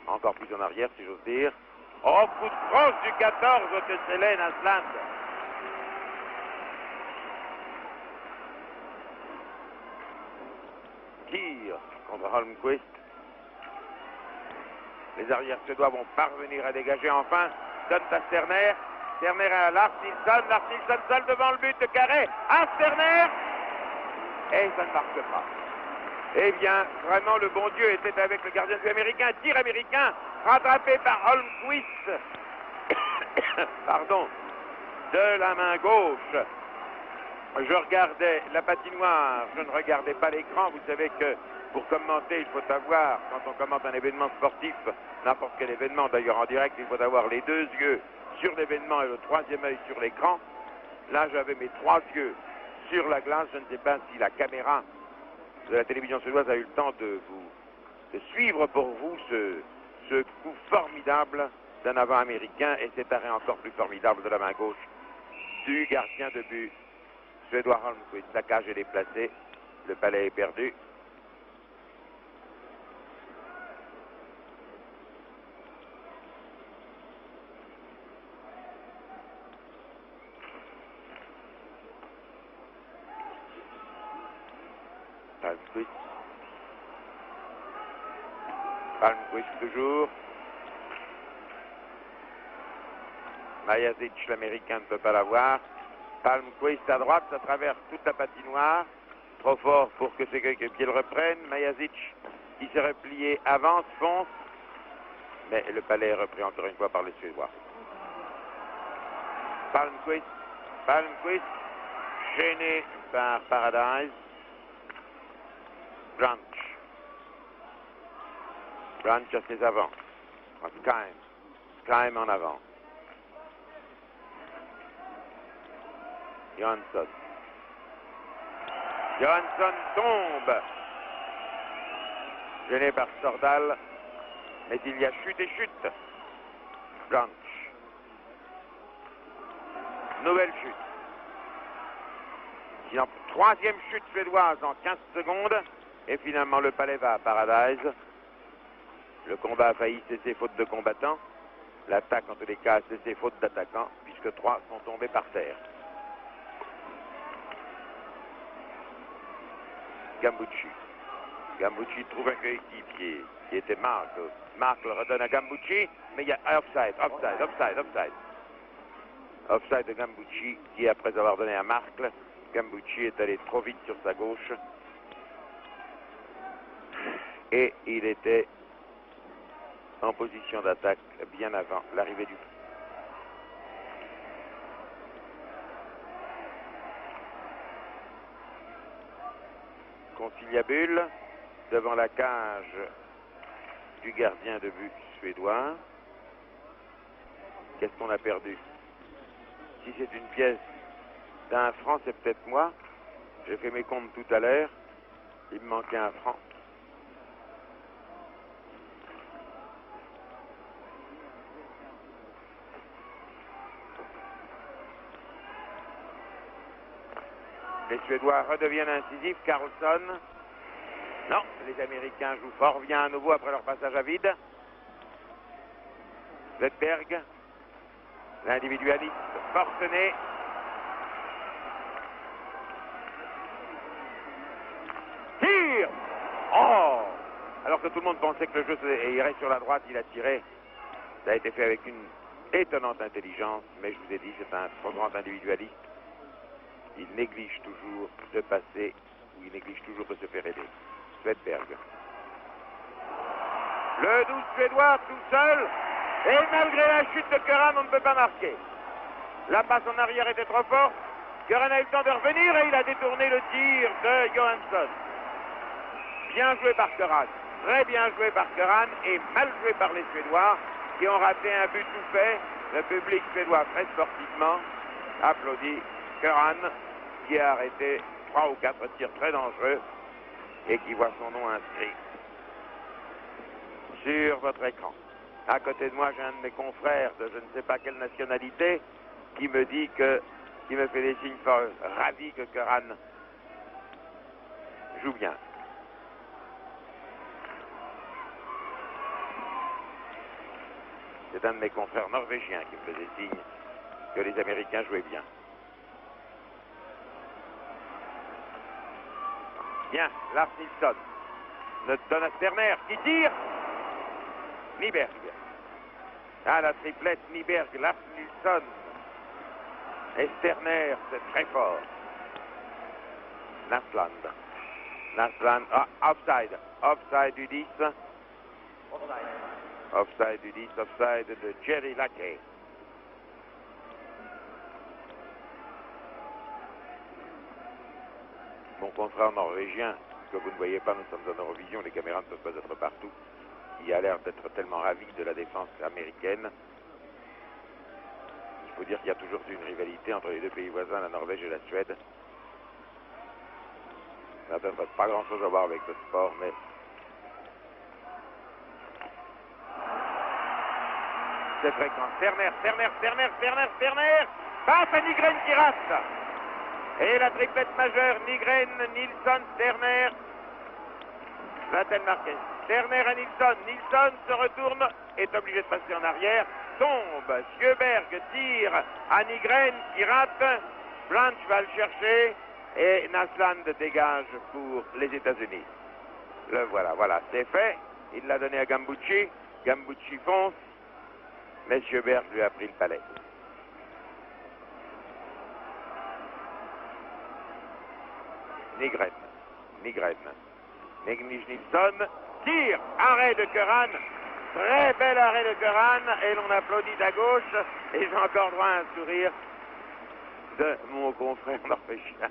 Encore plus en arrière si j'ose dire. Oh, coup de crosse du 14 au Tesselé Nasland. Tir contre Holmquist. Les arrières suédois vont parvenir à dégager enfin. Donne à Sterner. Sterner à Lars Nilsson. Lars Nilsson seul devant le but de Carré. À Sterner. Et ça ne marche pas. Eh bien, vraiment, le bon Dieu était avec le gardien américain. Tir américain rattrapé par Holmquist. Pardon. De la main gauche. Je regardais la patinoire, je ne regardais pas l'écran. Vous savez que pour commenter, il faut avoir, quand on commente un événement sportif, n'importe quel événement, d'ailleurs en direct, il faut avoir les deux yeux sur l'événement et le troisième œil sur l'écran. Là, j'avais mes trois yeux sur la glace. Je ne sais pas si la caméra de la télévision suédoise a eu le temps de suivre pour vous ce coup formidable d'un avant américain et cet arrêt encore plus formidable de la main gauche du gardien de but suédois Holmquist. La cage est déplacée, le palais est perdu. Holmquist. Holmquist toujours. Majazic, l'américain, ne peut pas l'avoir. Holmquist à droite, ça traverse toute la patinoire. Trop fort pour que ses coéquipiers le reprennent. Majazic, qui s'est replié, avance, fonce. Mais le palais est repris encore une fois par les Suédois. Holmquist, gêné par Paradise. Branch à ses avants. Skyme en avant. Johansson tombe. Gêné par Stordal. Mais il y a chute et chute. Branch. Nouvelle chute. Sinon, troisième chute suédoise en 15 secondes. Et finalement, le palais va à Paradise. Le combat a failli cesser faute de combattants. L'attaque, en tous les cas, a cessé faute d'attaquants, puisque 3 sont tombés par terre. Gambucci trouve un coéquipier qui était Marc. Marc le redonne à Gambucci, mais il y a offside. Offside de Gambucci qui, après avoir donné à Marc, Gambucci est allé trop vite sur sa gauche. Et il était en position d'attaque bien avant l'arrivée du but. Conciliabule devant la cage du gardien de but suédois. Qu'est-ce qu'on a perdu? Si c'est une pièce d'un franc, c'est peut-être moi. J'ai fait mes comptes tout à l'heure. Il me manquait un franc. Les Suédois redeviennent incisifs. Carlson. Non, les Américains jouent fort bien à nouveau après leur passage à vide. Zetberg. L'individualiste forcené. Tire! Oh! Alors que tout le monde pensait que le jeu irait sur la droite, il a tiré. Ça a été fait avec une étonnante intelligence, mais je vous ai dit, c'est un trop grand individualiste. Il néglige toujours de passer, ou il néglige toujours de se faire aider. Swedberg. Le 12 suédois tout seul, et malgré la chute de Curran, on ne peut pas marquer. La passe en arrière était trop forte. Curran a eu le temps de revenir et il a détourné le tir de Johansson. Bien joué par Curran, très bien joué par Curran et mal joué par les Suédois qui ont raté un but tout fait. Le public suédois très sportivement applaudit Curran qui a arrêté 3 ou 4 tirs très dangereux et qui voit son nom inscrit sur votre écran. À côté de moi, j'ai un de mes confrères de je ne sais pas quelle nationalité qui me dit qui me fait des signes ravis que Curran joue bien. C'est un de mes confrères norvégiens qui me faisait signe que les Américains jouaient bien. Bien, Lars Nilsson le donne à Sterner qui tire. Nyberg. Ah, la triplette Nyberg, Lars Nilsson et Sterner, c'est très fort. Nassland, offside. Offside du 10. Offside du 10, offside de Jerry Lackey. Mon confrère norvégien, que vous ne voyez pas, nous sommes en Eurovision, les caméras ne peuvent pas être partout. Il a l'air d'être tellement ravi de la défense américaine. Il faut dire qu'il y a toujours eu une rivalité entre les deux pays voisins, la Norvège et la Suède. Ça n'a pas grand-chose à voir avec le sport, mais... c'est fréquent. Sterner passe à Nygren qui rate. Et la triplette majeure, Nygren, Nilsson, Sterner. Va-t-elle marquer? Sterner à Nilsson. Nilsson se retourne, est obligé de passer en arrière, tombe. Sjöberg tire à Nygren qui rate. Blanche va le chercher et Nassland dégage pour les États-Unis. Le voilà, c'est fait. Il l'a donné à Gambucci. Gambucci fonce. Mais Sjöberg lui a pris le palais. Nygren. Nilsson tire. Arrêt de Curran. Très bel arrêt de Curran. Et l'on applaudit à gauche. Et j'ai encore droit à un sourire de mon confrère norvégien.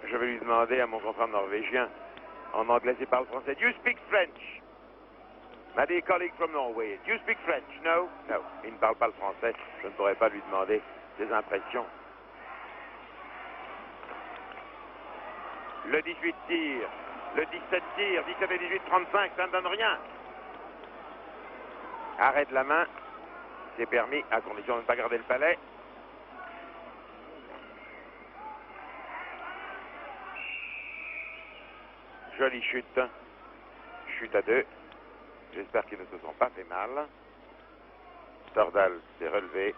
Je vais lui demander à mon confrère norvégien, en anglais il parle français, do you speak French? My dear colleague from Norway, do you speak French? No? No. Il ne parle pas le français, je ne pourrais pas lui demander ses impressions. Le 18 tire, le 17 tire, 17 et 18, 35, ça ne donne rien. Arrêt de la main, c'est permis à condition de ne pas garder le palais. Jolie chute. Chute à 2. J'espère qu'ils ne se sont pas fait mal. Stordal s'est relevé.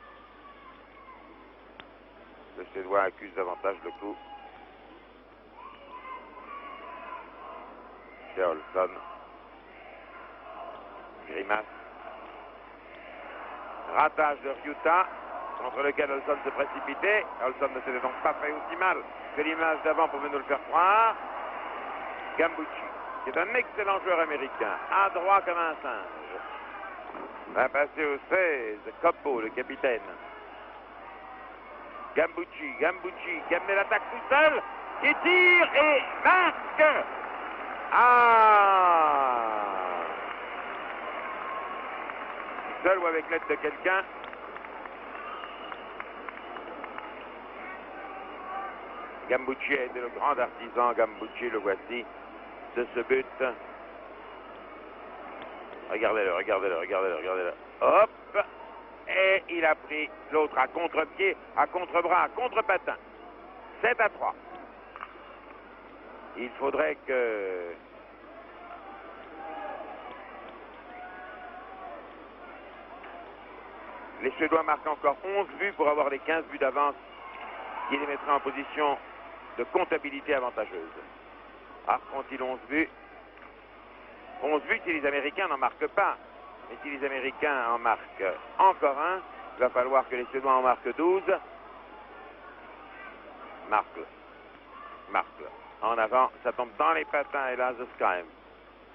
Le Suédois accuse davantage le coup. Chez Olsson. Grimace. Ratage de Ryuta, contre lequel Olsson se précipitait. Olsson ne s'était donc pas fait aussi mal que l'image d'avant pouvait nous le faire croire. Gambucci, qui est un excellent joueur américain, adroit comme un singe. Va passer au 16, Coppo, le capitaine. Gambucci, qui a mené l'attaque tout seul, qui tire et marque. Seul ou avec l'aide de quelqu'un. Gambucci a été le grand artisan, Gambucci, le voici, de ce but. Regardez-le. Hop! Et il a pris l'autre à contre-pied, à contre-bras, à contre-patin. 7-3. Il faudrait que Les Suédois marquent encore 11 buts pour avoir les 15 buts d'avance qui les mettraient en position de comptabilité avantageuse. Arc-ont-ils 11 buts? 11 buts si les Américains n'en marquent pas. Mais si les Américains en marquent encore un, il va falloir que les Suédois en marquent 12. Marque. En avant, ça tombe dans les patins, hélas, de Skyme.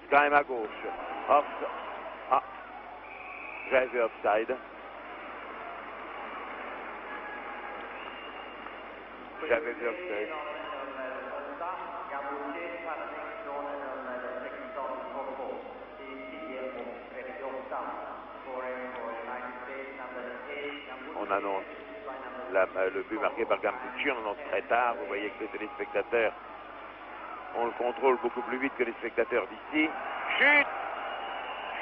Skyme à gauche. J'avais vu offside. On annonce le but marqué par Gambucci, on annonce très tard. Vous voyez que les téléspectateurs, on le contrôle beaucoup plus vite que les spectateurs d'ici.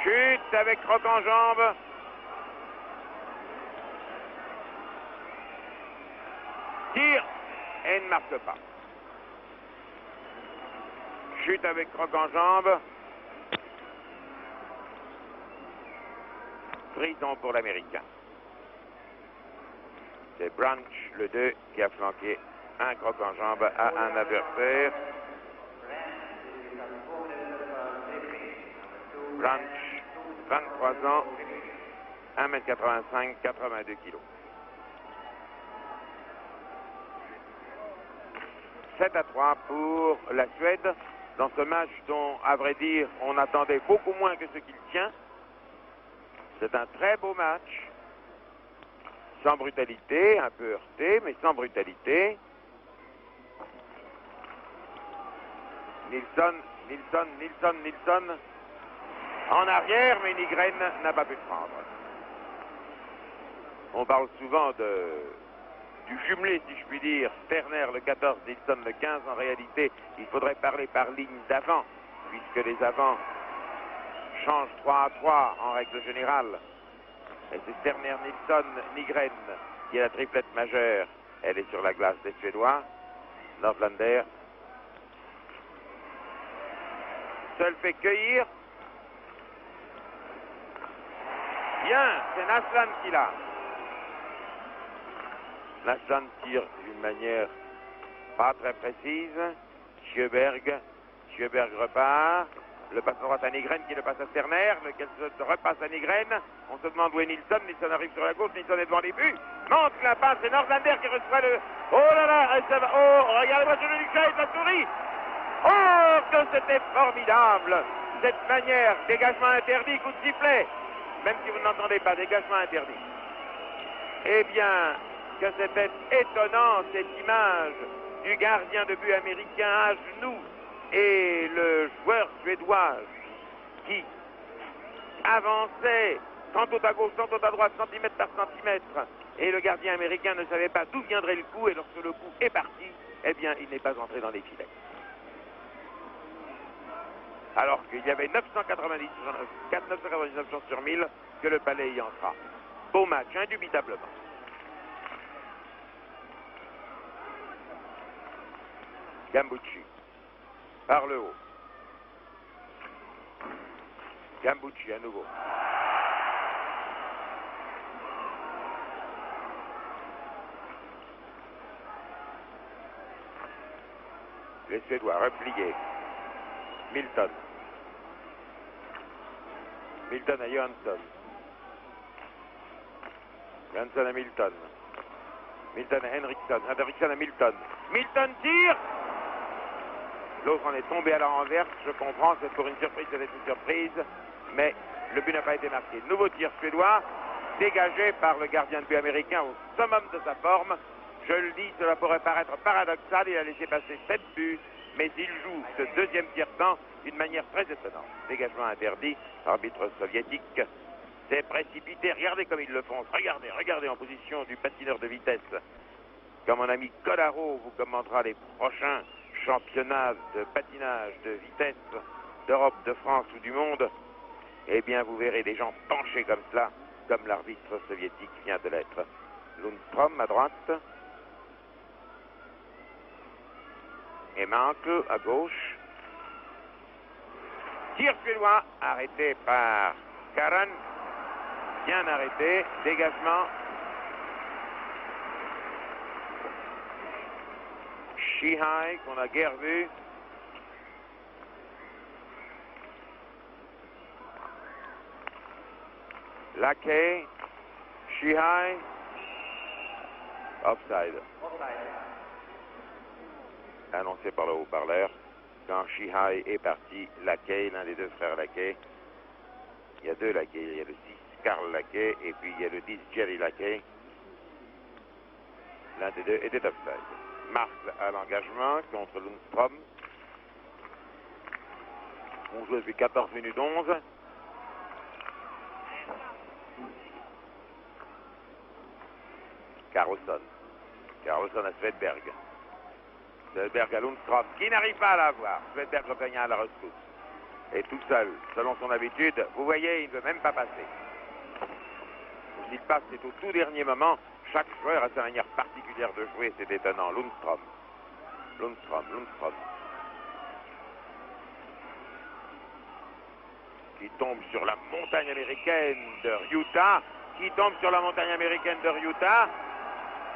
Chute avec croc en jambe. Tire et ne marque pas. Chute avec croc en jambe. Frison pour l'Américain. C'est Branch, le 2, qui a flanqué un croc en jambe à un adversaire. Branch, 23 ans, 1m85, 82 kg. 7-3 pour la Suède, dans ce match dont, à vrai dire, on attendait beaucoup moins que ce qu'il tient. C'est un très beau match, sans brutalité, un peu heurté, mais sans brutalité. Nilsson, en arrière, mais Nygren n'a pas pu le prendre. On parle souvent du jumelé, si je puis dire, Sterner le 14, Nilsson le 15. En réalité, il faudrait parler par ligne d'avant, puisque les avants changent 3-3 en règle générale. Et c'est Sterner, Nilsson, Nygren qui est la triplette majeure. Elle est sur la glace des Suédois. Nordlander seul fait cueillir. Bien, c'est Naslan qui l'a. Naslan tire d'une manière pas très précise. Sjöberg repart. Le passe droit à Nygren qui le passe à Sterner, lequel se repasse à Nygren. On se demande où est Nilsson. Nilsson arrive sur la gauche, Nilsson est devant les buts. Manque la passe, c'est Nordlander qui reçoit le... Oh là là, ça va... Oh, regardez-moi sur le Lucha, la souris. Oh, que c'était formidable. Cette manière, dégagement interdit, coup de sifflet. Même si vous n'entendez pas, dégagement interdit. Eh bien, que c'était étonnant, cette image du gardien de but américain à genoux et le joueur suédois qui avançait tantôt à gauche, tantôt à droite, centimètre par centimètre, et le gardien américain ne savait pas d'où viendrait le coup, et lorsque le coup est parti, eh bien, il n'est pas entré dans les filets. Alors qu'il y avait 999 chances sur 1000 que le Palais y entra. Beau match, indubitablement. Gambucci, par le haut. Gambucci à nouveau. Les Suédois repliés. Milton à Johansson. Johansson à Milton. Milton à Henriksson. Henriksson à Milton. Milton tire. L'autre en est tombé à la renverse. Je comprends, c'est pour une surprise, c'était une surprise. Mais le but n'a pas été marqué. Nouveau tir suédois, dégagé par le gardien de but américain au summum de sa forme. Je le dis, cela pourrait paraître paradoxal. Il a laissé passer 7 buts. Mais il joue ce deuxième tiers-temps d'une manière très étonnante. Dégagement interdit, arbitre soviétique. C'est précipité, regardez comme ils le font. Regardez en position du patineur de vitesse. Comme mon ami Colaro vous commentera les prochains championnats de patinage de vitesse d'Europe, de France ou du monde, eh bien vous verrez des gens penchés comme cela, comme l'arbitre soviétique vient de l'être. Lundström à droite. Et Mankel à gauche. Tir suédois arrêté par Karan. Bien arrêté, dégagement. Shihai qu'on a guère vu. Lackey, Shihai, offside. Annoncé par le haut-parleur. Quand Shihai est parti, Lackey, l'un des deux frères Lackey, il y a deux Lackey, il y a le 6 Karl Lackey et puis il y a le 10 Jerry Lackey. L'un des deux était offside. Marque à l'engagement contre Lundstrom. On joue depuis 14 minutes 11. Carlson à Svedberg. Svedberg à Lundstrom qui n'arrive pas à l'avoir. Svedberg revient à la rescousse. Et tout seul, selon son habitude, vous voyez, il ne veut même pas passer. S'il passe, c'est au tout dernier moment. Chaque joueur a sa manière particulière de jouer, c'est étonnant. Lundstrom. Qui tombe sur la montagne américaine de Ryuta.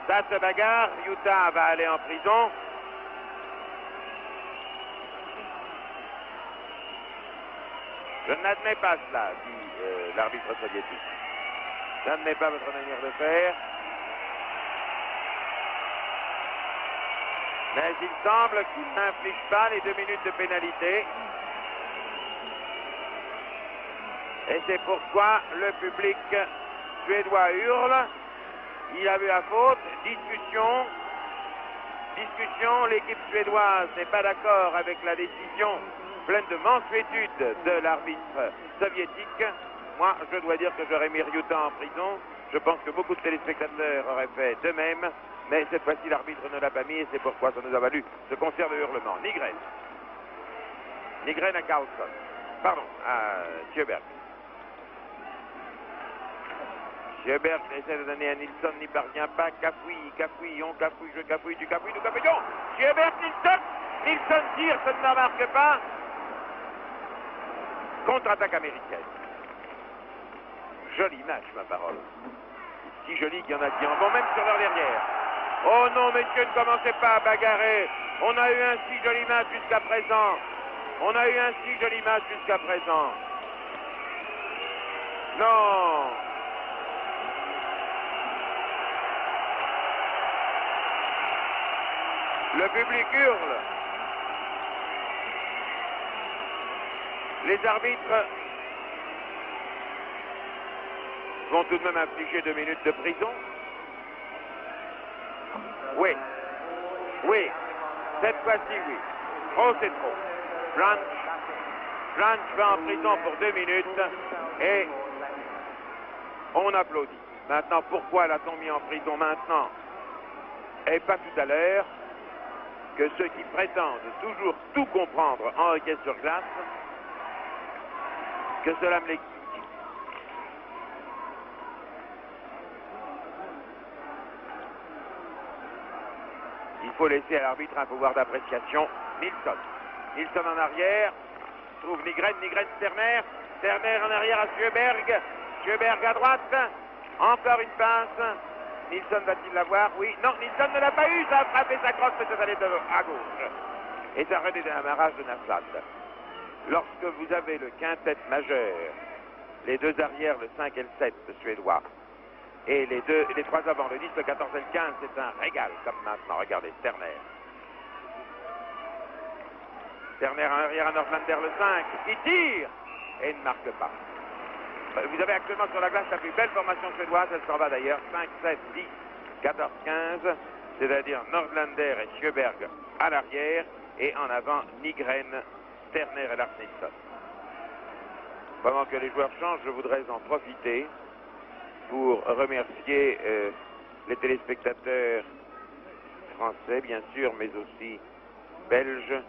Ça se bagarre. Ryuta va aller en prison. Je n'admets pas cela, dit l'arbitre soviétique. Je n'admets pas votre manière de faire. Mais il semble qu'il n'inflige pas les 2 minutes de pénalité. Et c'est pourquoi le public suédois hurle. Il a vu la faute. Discussion. L'équipe suédoise n'est pas d'accord avec la décision pleine de mansuétude de l'arbitre soviétique. Moi, je dois dire que j'aurais mis Ryuta en prison. Je pense que beaucoup de téléspectateurs auraient fait de même. Mais cette fois-ci, l'arbitre ne l'a pas mis et c'est pourquoi ça nous a valu ce concert de hurlements. Nygren à Carlson. Pardon, à Sjöberg. Sjöberg essaie de donner à Nilsson, n'y parvient pas. Cafouille, on cafouille, je cafouille, tu cafouilles, nous cafouillons. Sjöberg, Nilsson tire, ça ne marque pas. Contre-attaque américaine. Jolie match, ma parole. Si joli qu'il y en a qui en vont même sur leur derrière. Oh non, messieurs, ne commencez pas à bagarrer. On a eu un si joli match jusqu'à présent. Non. Le public hurle. Les arbitres vont tout de même infliger 2 minutes de prison. Oui. Cette fois-ci, oui. Trop, c'est trop. Blanche va en prison pour 2 minutes et on applaudit. Maintenant, pourquoi l'a-t-on mis en prison maintenant et pas tout à l'heure? Que ceux qui prétendent toujours tout comprendre en hockey sur glace, que cela me l'explique. Il faut laisser à l'arbitre un pouvoir d'appréciation. Nilsson en arrière, trouve Nygren, Sterner en arrière à Sjöberg à droite, encore une passe. Nilsson va-t-il l'avoir? Oui, non, Nilsson ne l'a pas eu, ça a frappé sa crosse, mais ça allait à gauche. Et ça renaît d'un amarrage de Nassad. Lorsque vous avez le quintet majeur, les 2 arrières, le 5 et le 7 suédois, et les 3 avant, le 10, le 14 et le 15, c'est un régal comme maintenant. Regardez, Sterner en arrière à Nordlander, le 5, qui tire et ne marque pas. Vous avez actuellement sur la glace la plus belle formation suédoise, elle s'en va d'ailleurs, 5, 7, 10, 14, 15, c'est-à-dire Nordlander et Sjöberg à l'arrière, et en avant Nygren, Sterner et Lars Nilsson. Pendant que les joueurs changent, je voudrais en profiter pour remercier les téléspectateurs français, bien sûr, mais aussi belges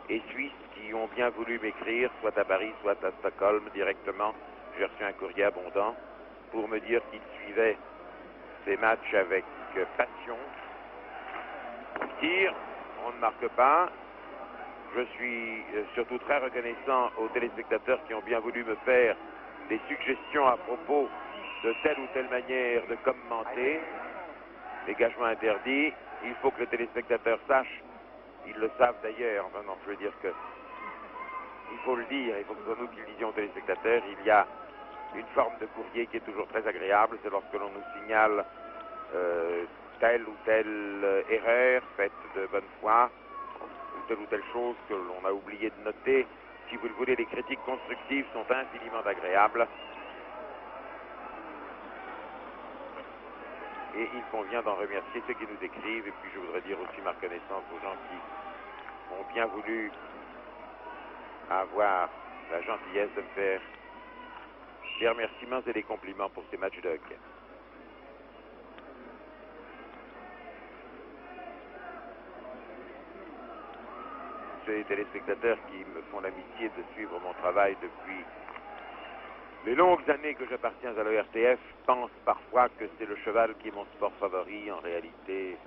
et suisses qui ont bien voulu m'écrire, soit à Paris, soit à Stockholm directement. J'ai reçu un courrier abondant pour me dire qu'ils suivaient ces matchs avec passion. Tir, on ne marque pas. Je suis surtout très reconnaissant aux téléspectateurs qui ont bien voulu me faire des suggestions à propos de telle ou telle manière de commenter. Dégagement interdit. Il faut que le téléspectateur sache, ils le savent d'ailleurs, enfin non, je veux dire que il faut le dire, il faut que ce soit nous qui le disions aux téléspectateurs, il y a une forme de courrier qui est toujours très agréable, c'est lorsque l'on nous signale telle ou telle erreur faite de bonne foi, ou telle chose que l'on a oublié de noter. Si vous le voulez, les critiques constructives sont infiniment agréables. Et il convient d'en remercier ceux qui nous écrivent. Et puis je voudrais dire aussi ma reconnaissance aux gens qui ont bien voulu avoir la gentillesse de me faire des remerciements et des compliments pour ces matchs de hockey. Ces téléspectateurs qui me font l'amitié de suivre mon travail depuis les longues années que j'appartiens à l'ORTF pensent parfois que c'est le cheval qui est mon sport favori. En réalité,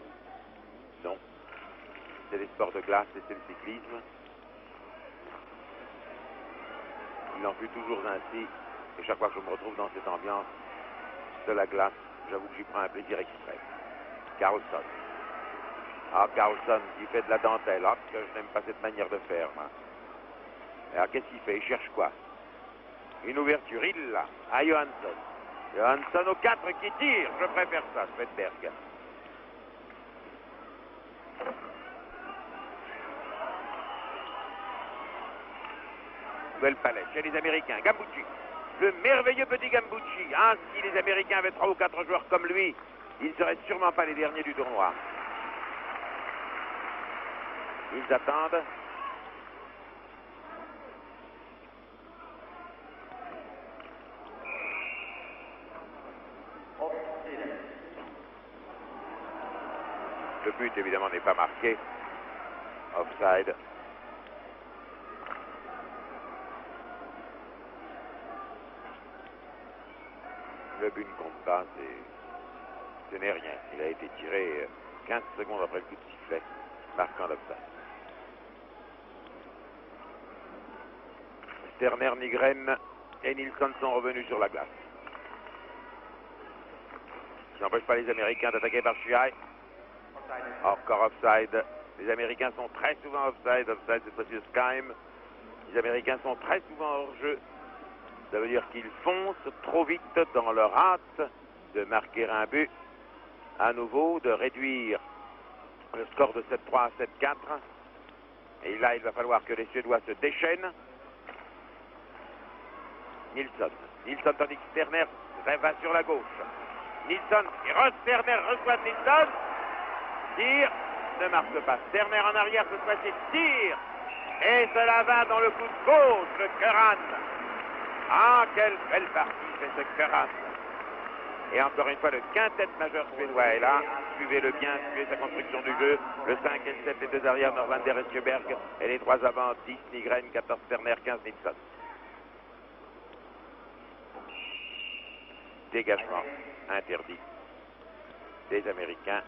non. C'est les sports de glace et c'est le cyclisme. Il en fut toujours ainsi. Et chaque fois que je me retrouve dans cette ambiance de la glace, j'avoue que j'y prends un plaisir extrême. Carlson. Ah, Carlson qui fait de la dentelle. Ah, que je n'aime pas cette manière de faire. Moi. Alors, qu'est-ce qu'il fait? Il cherche quoi? Une ouverture, il l'a, à Johansson. Johansson au 4 qui tire, je préfère ça, Svedberg. Nouvelle palette chez les Américains, Gambucci. Le merveilleux petit Gambucci. Ah, si les Américains avaient 3 ou 4 joueurs comme lui, ils ne seraient sûrement pas les derniers du tournoi. Ils attendent. Le but, évidemment, n'est pas marqué. Offside. Le but ne compte pas, ce n'est rien. Il a été tiré 15 secondes après le coup de sifflet, marquant l'offside. Sterner, Nygren et Nilsson sont revenus sur la glace. Ça n'empêche pas les Américains d'attaquer par Chiai. Encore offside. Les Américains sont très souvent offside. Offside, cette fois-ci de Skyme. Les Américains sont très souvent hors jeu. Ça veut dire qu'ils foncent trop vite dans leur hâte de marquer un but. À nouveau, de réduire le score de 7-3 à 7-4. Et là, il va falloir que les Suédois se déchaînent. Nilsson. Nilsson tandis que Sterner va sur la gauche. Nilsson, et Sterner reçoit Nilsson. Tire, ne marque pas. Sterner en arrière, cette fois-ci tire. Et cela va dans le coup de gauche de Curran. Ah, quelle belle partie fait ce Curran. Et encore une fois, le quintet majeur suédois est là. Suivez-le bien, suivez sa construction du jeu. Le 5 et le 7, les deux arrières, Norvander et Sjöberg. Et les trois avant, 10 Nygren, 14 Sterner, 15 Nilsson. Dégagement interdit des Américains.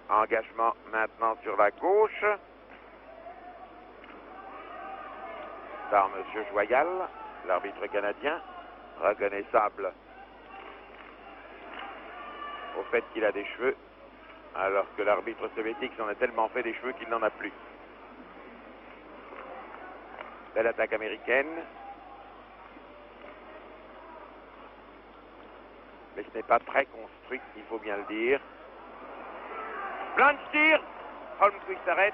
Engagement maintenant sur la gauche par M. Joyal, l'arbitre canadien, reconnaissable au fait qu'il a des cheveux, alors que l'arbitre soviétique s'en est tellement fait des cheveux qu'il n'en a plus. Belle attaque américaine. Mais ce n'est pas très construit, il faut bien le dire. Blanche tire. Holmquist s'arrête.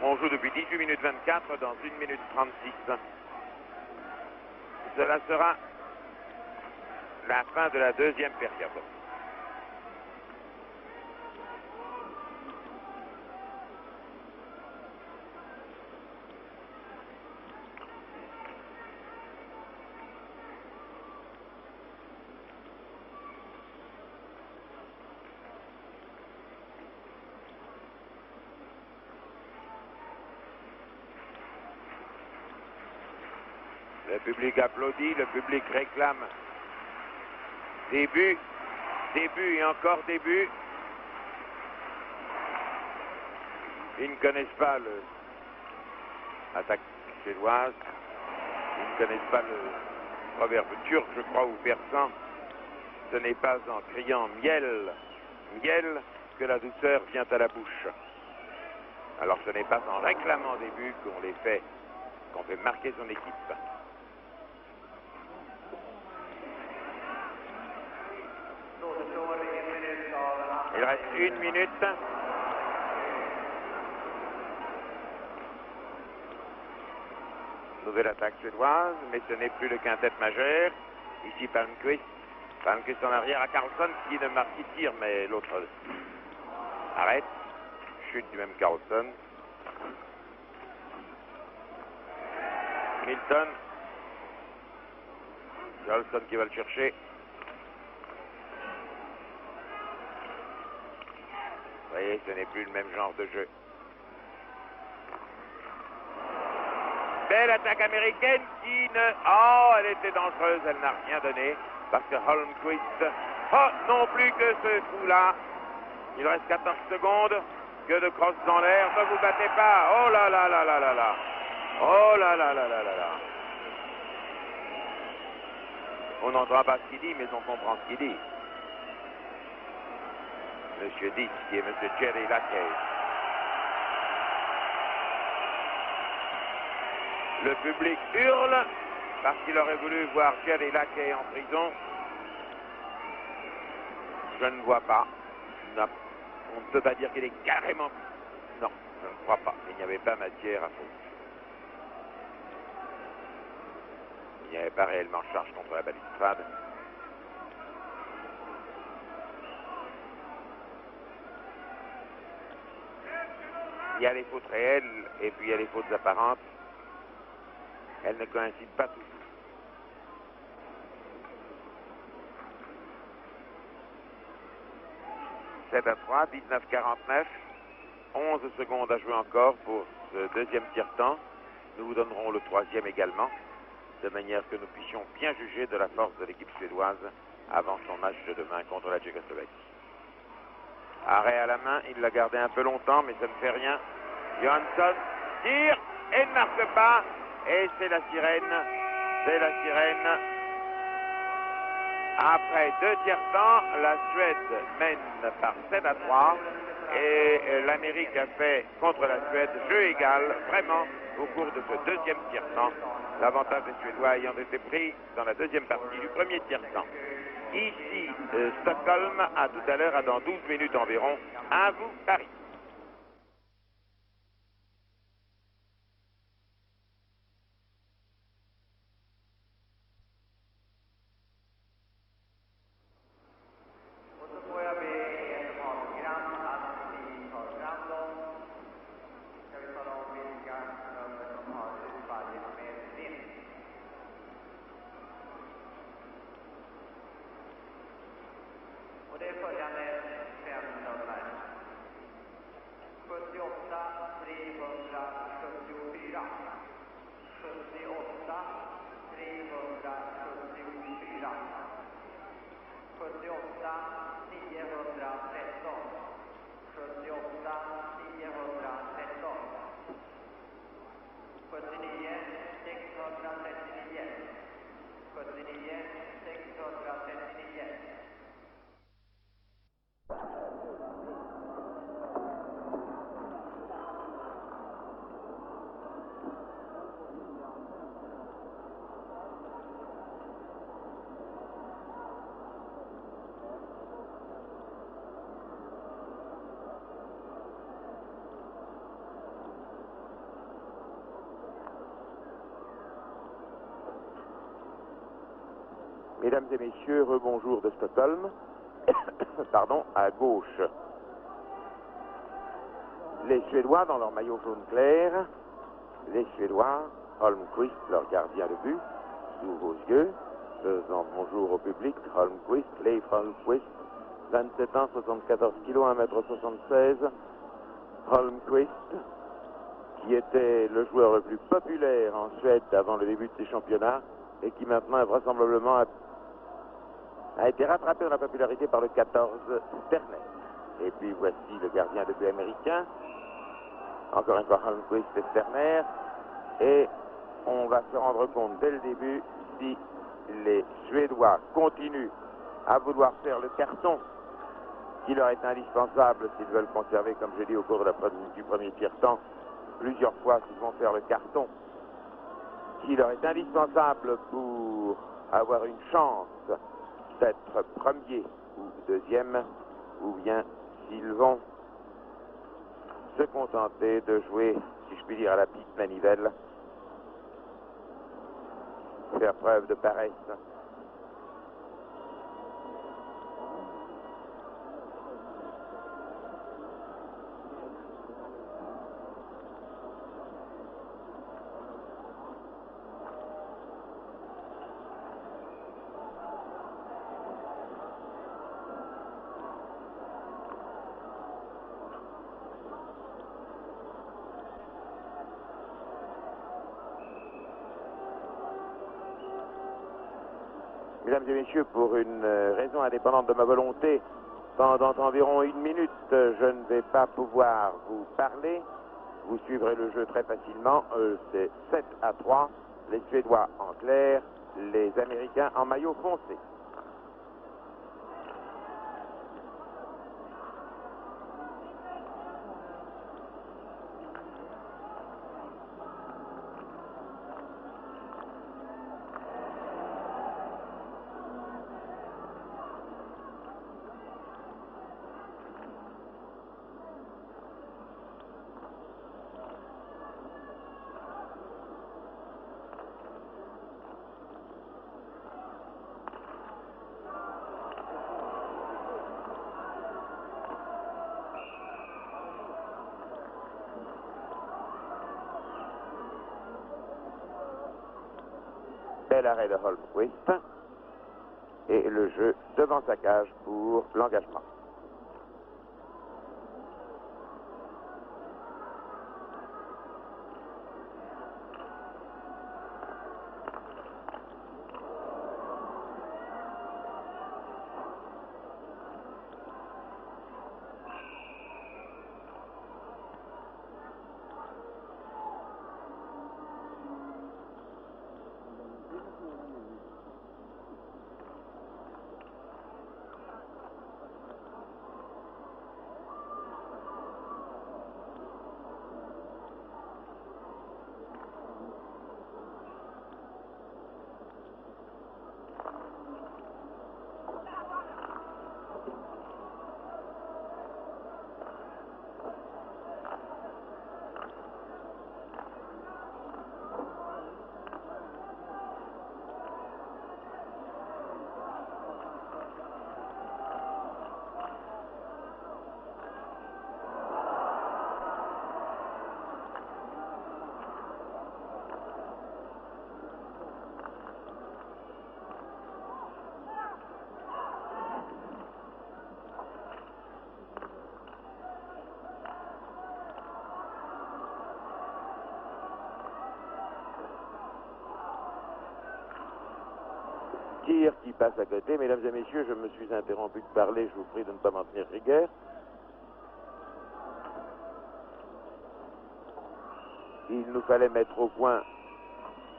On joue depuis 18 minutes 24 dans 1 minute 36. Cela sera la fin de la deuxième période. Le public applaudit, le public réclame début, début et encore début. Ils ne connaissent pas l'attaque suédoise. Ils ne connaissent pas le proverbe turc, je crois, ou persan. Ce n'est pas en criant miel, miel, que la douceur vient à la bouche. Alors ce n'est pas en réclamant des buts qu'on fait marquer son équipe. Il reste 1 minute. Nouvelle attaque suédoise, mais ce n'est plus le quintet majeur. Ici Palmqvist. Palmqvist en arrière à Carlson qui ne marque qui tire, mais l'autre arrête. Chute du même Carlson. Milton. Carlson qui va le chercher. Vous voyez, ce n'est plus le même genre de jeu. Belle attaque américaine qui ne... Oh, elle était dangereuse, elle n'a rien donné. Parce que Holmqvist... Oh, non plus que ce coup-là. Il reste 14 secondes. Que de crosse dans l'air. Ne vous battez pas. Oh là là là là là là. Oh là là là là là là. On n'entend pas ce qu'il dit, mais on comprend ce qu'il dit. Monsieur Dick, qui est Monsieur Jerry Lackey. Le public hurle parce qu'il aurait voulu voir Jerry Lackey en prison. Je ne vois pas. Non. On ne peut pas dire qu'il est carrément... Non, je ne crois pas. Il n'y avait pas matière à faute. Il n'y avait pas réellement charge contre la balustrade. Il y a les fautes réelles et puis il y a les fautes apparentes. Elles ne coïncident pas toujours. « 7-3, 19-49, 11 secondes à jouer encore pour ce deuxième tiers-temps. Nous vous donnerons le troisième également, de manière que nous puissions bien juger de la force de l'équipe suédoise avant son match de demain contre la Tchécoslovaquie. Arrêt à la main, il l'a gardé un peu longtemps, mais ça ne fait rien. Johansson tire et ne marque pas. Et c'est la sirène. C'est la sirène. Après 2 tiers-temps, la Suède mène par 7-3. Et l'Amérique a fait contre la Suède jeu égal, vraiment, au cours de ce deuxième tiers-temps. L'avantage des Suédois ayant été pris dans la deuxième partie du premier tiers-temps. Ici, Stockholm, à tout à l'heure, à dans 12 minutes environ. À vous, Paris.
Det är följande 5 nummer. 78 374. 78 374. 78 913. 78 913. 79 639. 79 639.
Mesdames et messieurs, rebonjour de Stockholm. Pardon, à gauche. Les Suédois dans leur maillot jaune clair. Les Suédois, Holmqvist, leur gardien de but, sous vos yeux, faisant bonjour au public. Holmqvist, Leif Holmqvist, 27 ans, 74 kilos, 1m76. Holmqvist, qui était le joueur le plus populaire en Suède avant le début de ces championnats et qui maintenant vraisemblablement a été rattrapé dans la popularité par le 14 Sternet. Et puis voici le gardien de but américain. Encore une fois, Holmquist et Sterner. Et on va se rendre compte dès le début si les Suédois continuent à vouloir faire le carton qui leur est indispensable s'ils veulent conserver, comme j'ai dit au cours du premier tiers-temps, plusieurs fois s'ils vont faire le carton qui leur est indispensable pour avoir une chance d'être premier ou deuxième, ou bien s'ils vont se contenter de jouer, si je puis dire, à la petite manivelle, faire preuve de paresse. Mesdames et messieurs, pour une raison indépendante de ma volonté, pendant environ 1 minute, je ne vais pas pouvoir vous parler. Vous suivrez le jeu très facilement. C'est 7-3. Les Suédois en clair, les Américains en maillot foncé. Bel arrêt de Holmquist et le jeu devant sa cage pour l'engagement. Tir qui passe à côté. Mesdames et messieurs, je me suis interrompu de parler. Je vous prie de ne pas m'en tenir rigueur. Il nous fallait mettre au point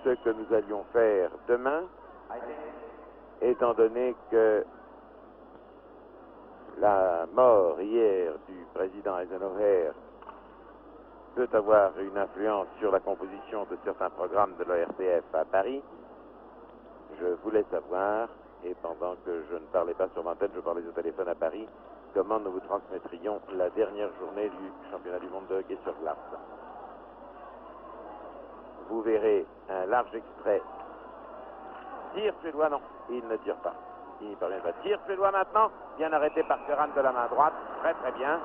ce que nous allions faire demain, étant donné que la mort hier du président Eisenhower peut avoir une influence sur la composition de certains programmes de l'ORTF à Paris. Je voulais savoir, et pendant que je ne parlais pas sur l'antenne, je parlais au téléphone à Paris, comment nous vous transmettrions la dernière journée du championnat du monde de hockey sur glace. Vous verrez un large extrait. Tir suédois, non, il ne tire pas. Il n'y parvient pas. Tir suédois maintenant, bien arrêté par Ferran de la main droite, très très bien.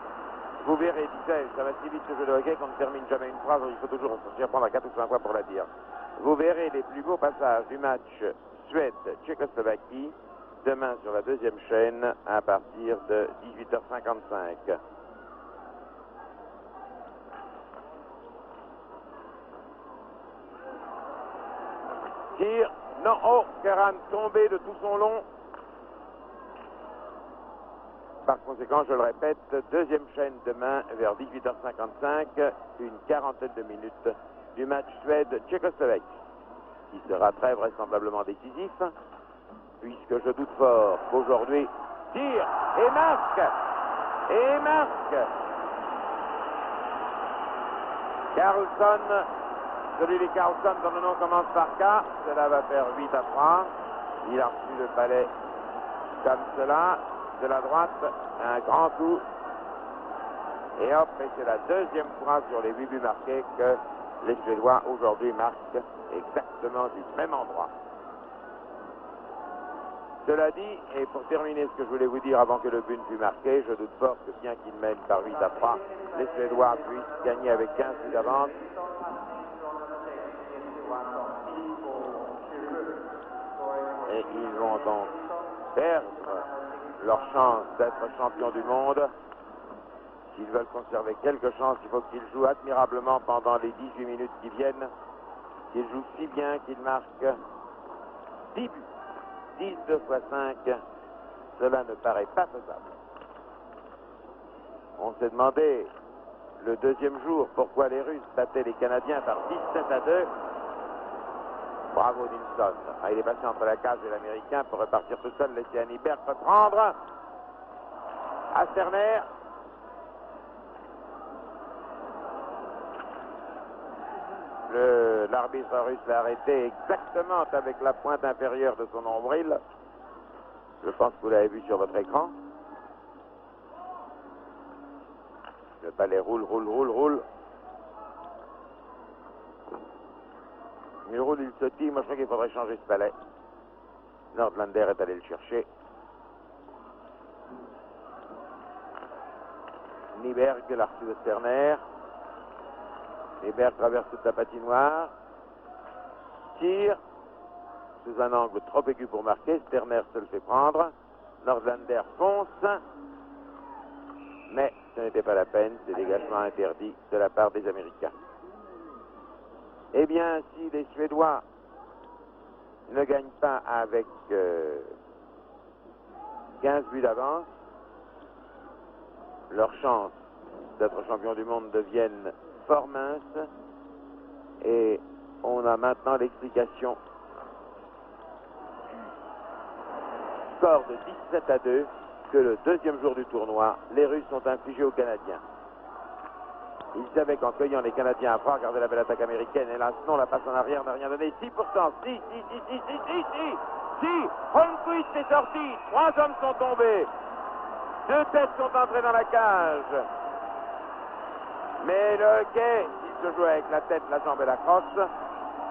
Vous verrez, disais, ça va si vite ce jeu de hockey qu'on ne termine jamais une phrase, il faut toujours s'y reprendre à 4 ou 5 fois pour la dire. Vous verrez les plus beaux passages du match Suède-Tchécoslovaquie demain sur la deuxième chaîne à partir de 18h55. Tir, non, oh, Ferran tombé de tout son long. Par conséquent, je le répète, deuxième chaîne demain vers 18h55, une quarantaine de minutes du match Suède-Tchécoslovaquie, qui sera très vraisemblablement décisif, puisque je doute fort qu'aujourd'hui, tire et marque. Carlson, celui de Carlson dont le nom commence par K, cela va faire 8-3. Il a reçu le palais comme cela, de la droite, un grand coup. Et hop, et c'est la deuxième fois sur les 8 buts marqués que les Suédois aujourd'hui marquent exactement du même endroit. Cela dit, et pour terminer ce que je voulais vous dire avant que le but ne fût marqué, je doute fort que bien qu'ils mènent par 8-3, les Suédois puissent gagner avec 15 buts d'avance. Et ils vont donc perdre leur chance d'être champions du monde. S'ils veulent conserver quelques chances, il faut qu'ils jouent admirablement pendant les 18 minutes qui viennent. Qu'ils jouent si bien qu'ils marquent 10 buts. 10 fois 5, cela ne paraît pas faisable. On s'est demandé le deuxième jour pourquoi les Russes battaient les Canadiens par 17-2. Bravo Nilsson. Ah, il est passé entre la cage et l'Américain pour repartir tout seul, laisser Hannibert reprendre. À Sterner. L'arbitre russe l'a arrêté exactement avec la pointe inférieure de son nombril. Je pense que vous l'avez vu sur votre écran. Le balai roule. Il roule, il sautille. Moi, je crois qu'il faudrait changer ce balai. Nordlander est allé le chercher. Nyberg l'a reçu de Sterner. Nyberg traverse toute la patinoire. Tire sous un angle trop aigu pour marquer. Sterner se le fait prendre. Nordlander fonce. Mais ce n'était pas la peine. C'est dégagement interdit de la part des Américains. Eh bien, si les Suédois ne gagnent pas avec 15 buts d'avance, leurs chances d'être champions du monde deviennent fort minces. Et on a maintenant l'explication. Score de 17-2 que le deuxième jour du tournoi, les Russes ont infligé aux Canadiens. Ils savaient qu'en cueillant les Canadiens à froid, regardez la belle attaque américaine, hélas non, la passe en arrière n'a rien donné. 6%, si, Holmquist est sorti, 3 hommes sont tombés, 2 têtes sont entrées dans la cage. Mais le hockey, il se joue avec la tête, la jambe et la crosse.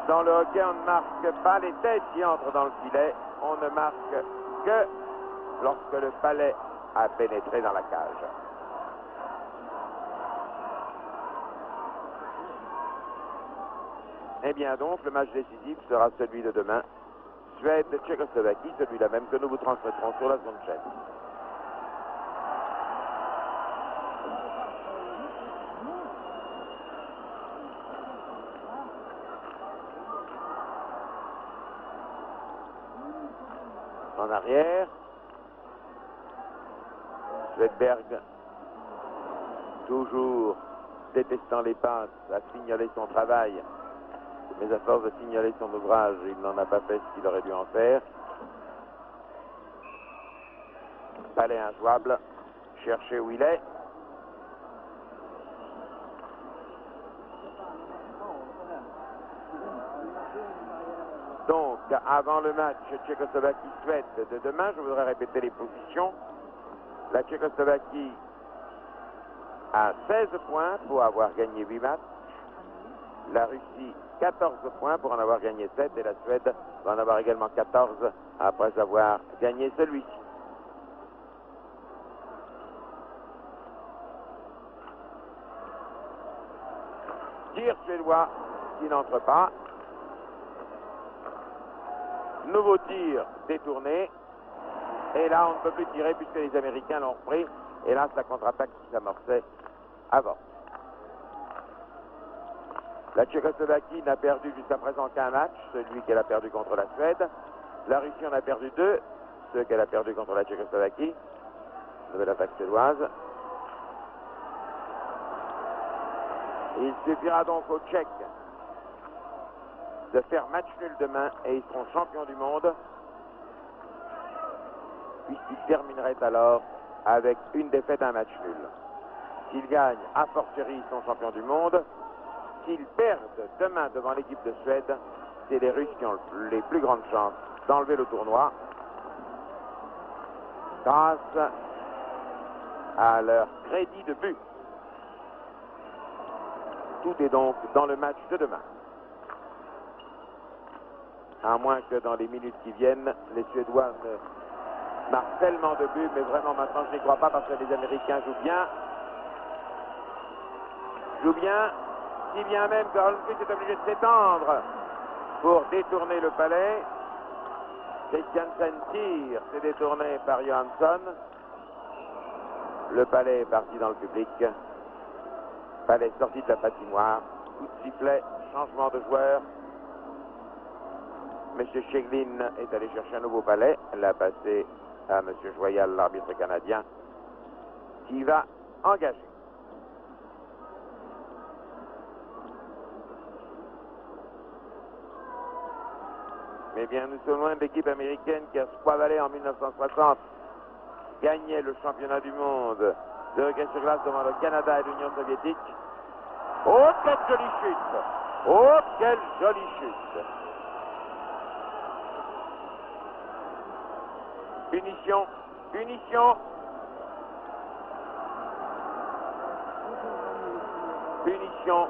Dans le hockey, on ne marque pas les têtes qui entrent dans le filet, on ne marque que lorsque le balai a pénétré dans la cage. Eh bien donc, le match décisif sera celui de demain. Suède-Tchécoslovaquie, celui-là même que nous vous transmettrons sur la zone chaîne. En arrière, Swedberg, toujours détestant les passes, a signalé son travail. Mais à force de signaler son ouvrage, il n'en a pas fait ce qu'il aurait dû en faire. Palais injouable, cherchez où il est. Donc, avant le match Tchécoslovaquie-Suède de demain, je voudrais répéter les positions. La Tchécoslovaquie a 16 points pour avoir gagné 8 matchs. La Russie, 14 points pour en avoir gagné 7. Et la Suède va en avoir également 14 après avoir gagné celui-ci. Tir suédois qui n'entre pas. Nouveau tir détourné. Et là, on ne peut plus tirer puisque les Américains l'ont repris. Et là, la contre-attaque qui s'amorçait avant. La Tchécoslovaquie n'a perdu jusqu'à présent qu'un match, celui qu'elle a perdu contre la Suède. La Russie en a perdu 2, ceux qu'elle a perdu contre la Tchécoslovaquie. de l'attaque suédoise. Il suffira donc aux Tchèques de faire match nul demain et ils seront champions du monde, puisqu'ils termineraient alors avec une défaite, un match nul. S'ils gagnent, a fortiori, ils sont champions du monde. S'ils perdent demain devant l'équipe de Suède, c'est les Russes qui ont les plus grandes chances d'enlever le tournoi grâce à leur crédit de but. Tout est donc dans le match de demain. À moins que dans les minutes qui viennent, les Suédois ne marquent tellement de buts, mais vraiment maintenant je n'y crois pas parce que les Américains jouent bien. Si bien même que Holmqvist est obligé de s'étendre pour détourner le palais. Christiansen tire, c'est détourné par Johansson. Le palais est parti dans le public. Palais sorti de la patinoire. Coup de sifflet, changement de joueur. Monsieur Sheglin est allé chercher un nouveau palais. L'a passé à Monsieur Joyal, l'arbitre canadien, qui va engager. Mais bien, nous sommes loin de l'équipe américaine qui a Squaw Valley en 1960 gagné le championnat du monde de hockey sur glace devant le Canada et l'Union soviétique. Oh, quelle jolie chute! Oh, quelle jolie chute! Punition, punition, punition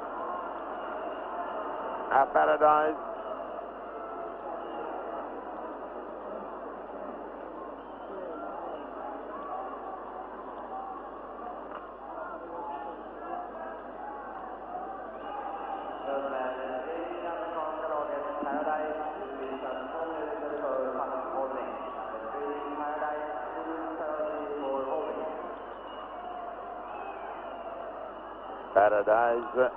à Paradise. Paradise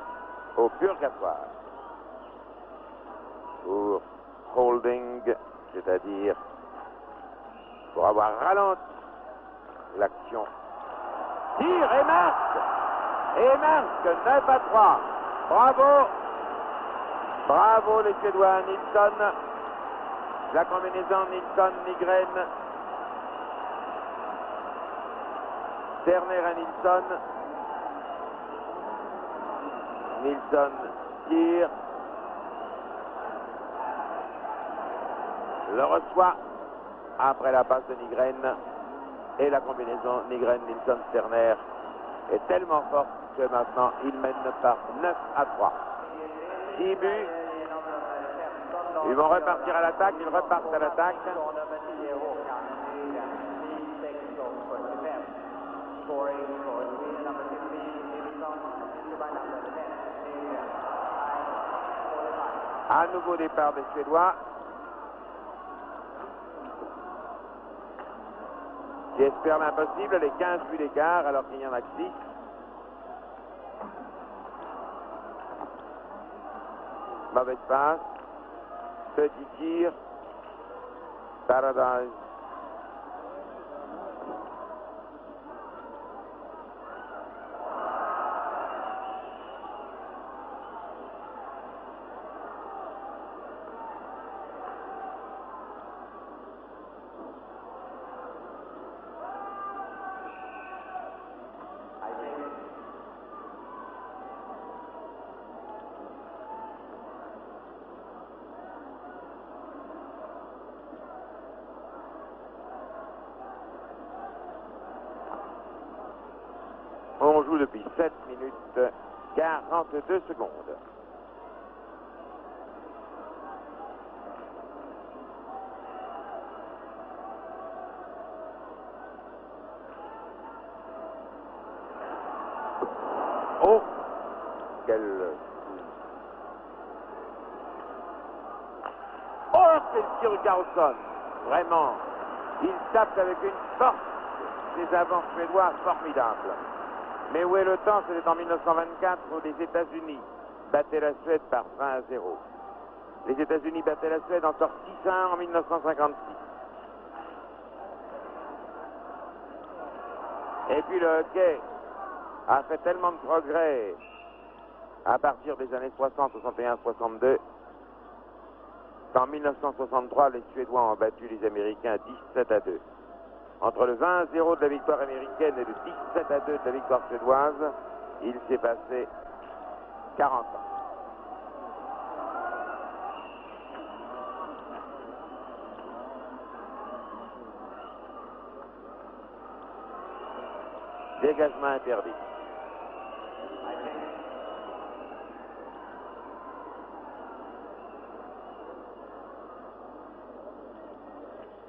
au purgatoire pour holding, c'est-à-dire pour avoir ralenti l'action. Tire et marque 9-3. Bravo les Suédois. Nilsson, la combinaison Nilsson-Nygren, Terner à Nilsson. Nilsson tire, le reçoit après la passe de Nygren, et la combinaison Nygren-Nilsson-Sterner est tellement forte que maintenant il mène par 9-3. 10 buts. Ils vont repartir à l'attaque, ils repartent à l'attaque. À nouveau départ des Suédois, qui espèrent l'impossible, les 15 buts d'écart alors qu'il n'y en a que 6. Mauvaise passe, petit tir, Paradise. On joue depuis 7 minutes 42 secondes. Oh, quel... Oh, c'est le tir de Carlson. Vraiment, il tape avec une force des avants suédois formidables. Mais où est le temps? C'était en 1924 où les États-Unis battaient la Suède par 20-0. Les États-Unis battaient la Suède encore 6-1 en 1956. Et puis le hockey a fait tellement de progrès à partir des années 60, 61, 62 qu'en 1963, les Suédois ont battu les Américains 17-2. Entre le 20-0 de la victoire américaine et le 17-2 de la victoire suédoise, il s'est passé 40 ans. Dégagement interdit.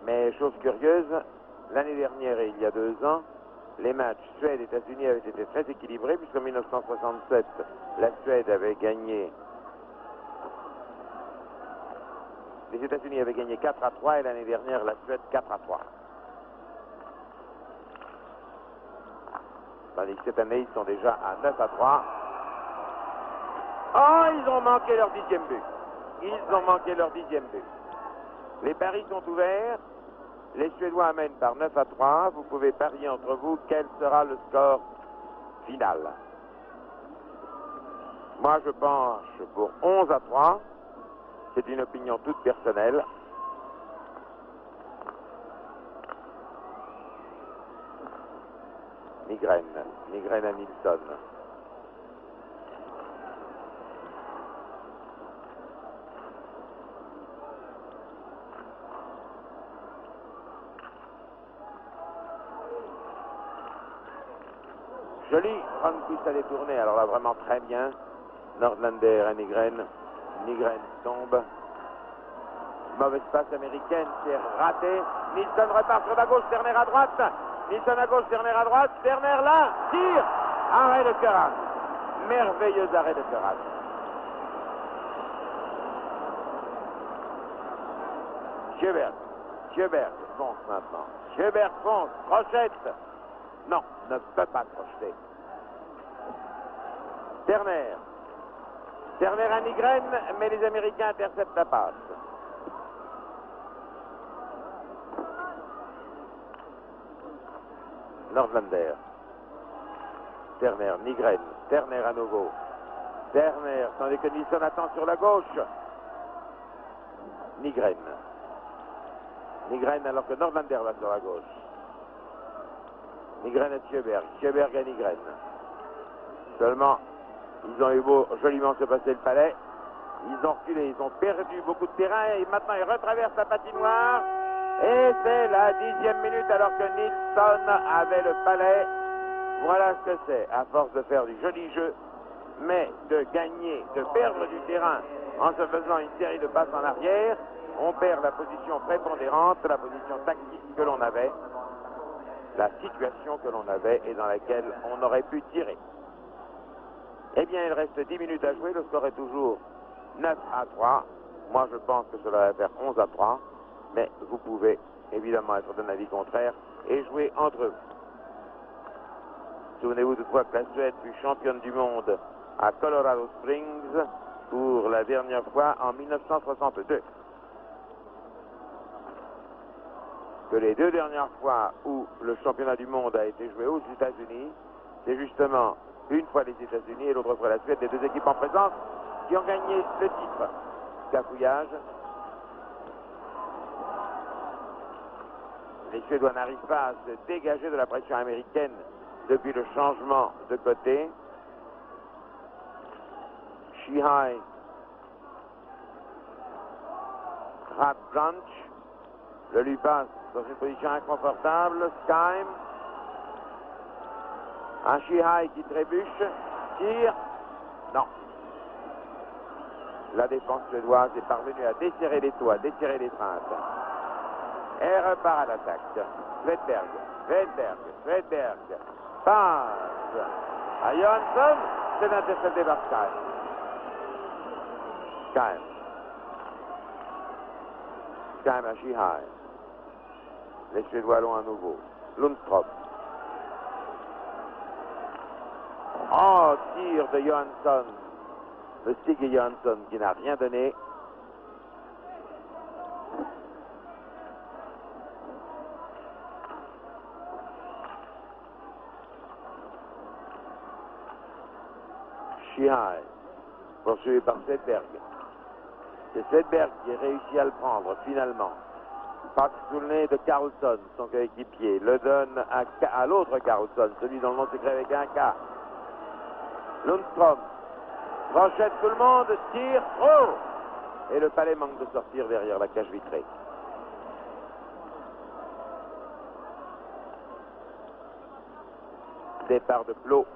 Mais chose curieuse, l'année dernière et il y a 2 ans, les matchs Suède-États-Unis avaient été très équilibrés puisqu'en 1967, la Suède avait gagné. Les États-Unis avaient gagné 4-3 et l'année dernière, la Suède 4-3. Tandis que cette année, ils sont déjà à 9-3. Oh, ils ont manqué leur 10e but. Ils ont manqué leur 10e but. Les paris sont ouverts. Les Suédois amènent par 9-3. Vous pouvez parier entre vous quel sera le score final. Moi, je penche pour 11-3. C'est une opinion toute personnelle. Migraine à Nilsson. Joli front twist à détourner, alors là vraiment très bien. Nordlander à Nygren. Nygren tombe. Mauvaise passe américaine, c'est raté. Nilsson repart sur la gauche, Terner à droite. Nilsson à gauche, Terner à droite. Terner là, tire. Arrêt de Keras. Merveilleux arrêt de Keras. Sjöberg fonce maintenant. Sjöberg fonce, crochette. Non, ne peut pas crocheter. Terner à Nygren, mais les Américains interceptent la passe. Nordlander. Terner, Nygren. Terner à nouveau. Terner, tandis que Nilsson attend sur la gauche. Nygren. Nygren alors que Nordlander va sur la gauche. Nygren à Sjöberg. Sjöberg à Nygren. Seulement, ils ont eu beau joliment se passer le palais. Ils ont reculé, ils ont perdu beaucoup de terrain et maintenant ils retraversent la patinoire. Et c'est la 10e minute alors que Nilsson avait le palais. Voilà ce que c'est, à force de faire du joli jeu, mais de gagner, de perdre du terrain en se faisant une série de passes en arrière, on perd la position prépondérante, la position tactique que l'on avait, la situation que l'on avait et dans laquelle on aurait pu tirer. Eh bien, il reste 10 minutes à jouer, le score est toujours 9-3. Moi, je pense que cela va faire 11-3, mais vous pouvez évidemment être d'un avis contraire et jouer entre vous. Souvenez-vous toutefois que la Suède fut championne du monde à Colorado Springs pour la dernière fois en 1962. Que les 2 dernières fois où le championnat du monde a été joué aux États-Unis, c'est justement une fois les États-Unis et l'autre fois la Suède, les 2 équipes en présence qui ont gagné le titre. Cafouillage. Les Suédois n'arrivent pas à se dégager de la pression américaine depuis le changement de côté. Shihai Branch le lui passe dans une position inconfortable. Skyme. Un Shihai qui trébuche. Tire. Non. La défense suédoise est parvenue à desserrer les toits, desserrer les feintes. Et repart à l'attaque. Svedberg. Passe à Johansson. C'est intercepté par Skyme à Shihai. Les Suédois l'ont à nouveau. Lundström. Oh, tir de Johansson. Le Stig Johansson qui n'a rien donné. Shihai, poursuivi par Sedberg. C'est Sedberg qui réussit à le prendre finalement. Passe sous le nez de Carlson, son coéquipier, le donne à l'autre Carlson, celui dont le nom s'écrit avec un K. Lundstrom ranchette tout le monde, tire, et le palais manque de sortir derrière la cage vitrée. Départ de Plot.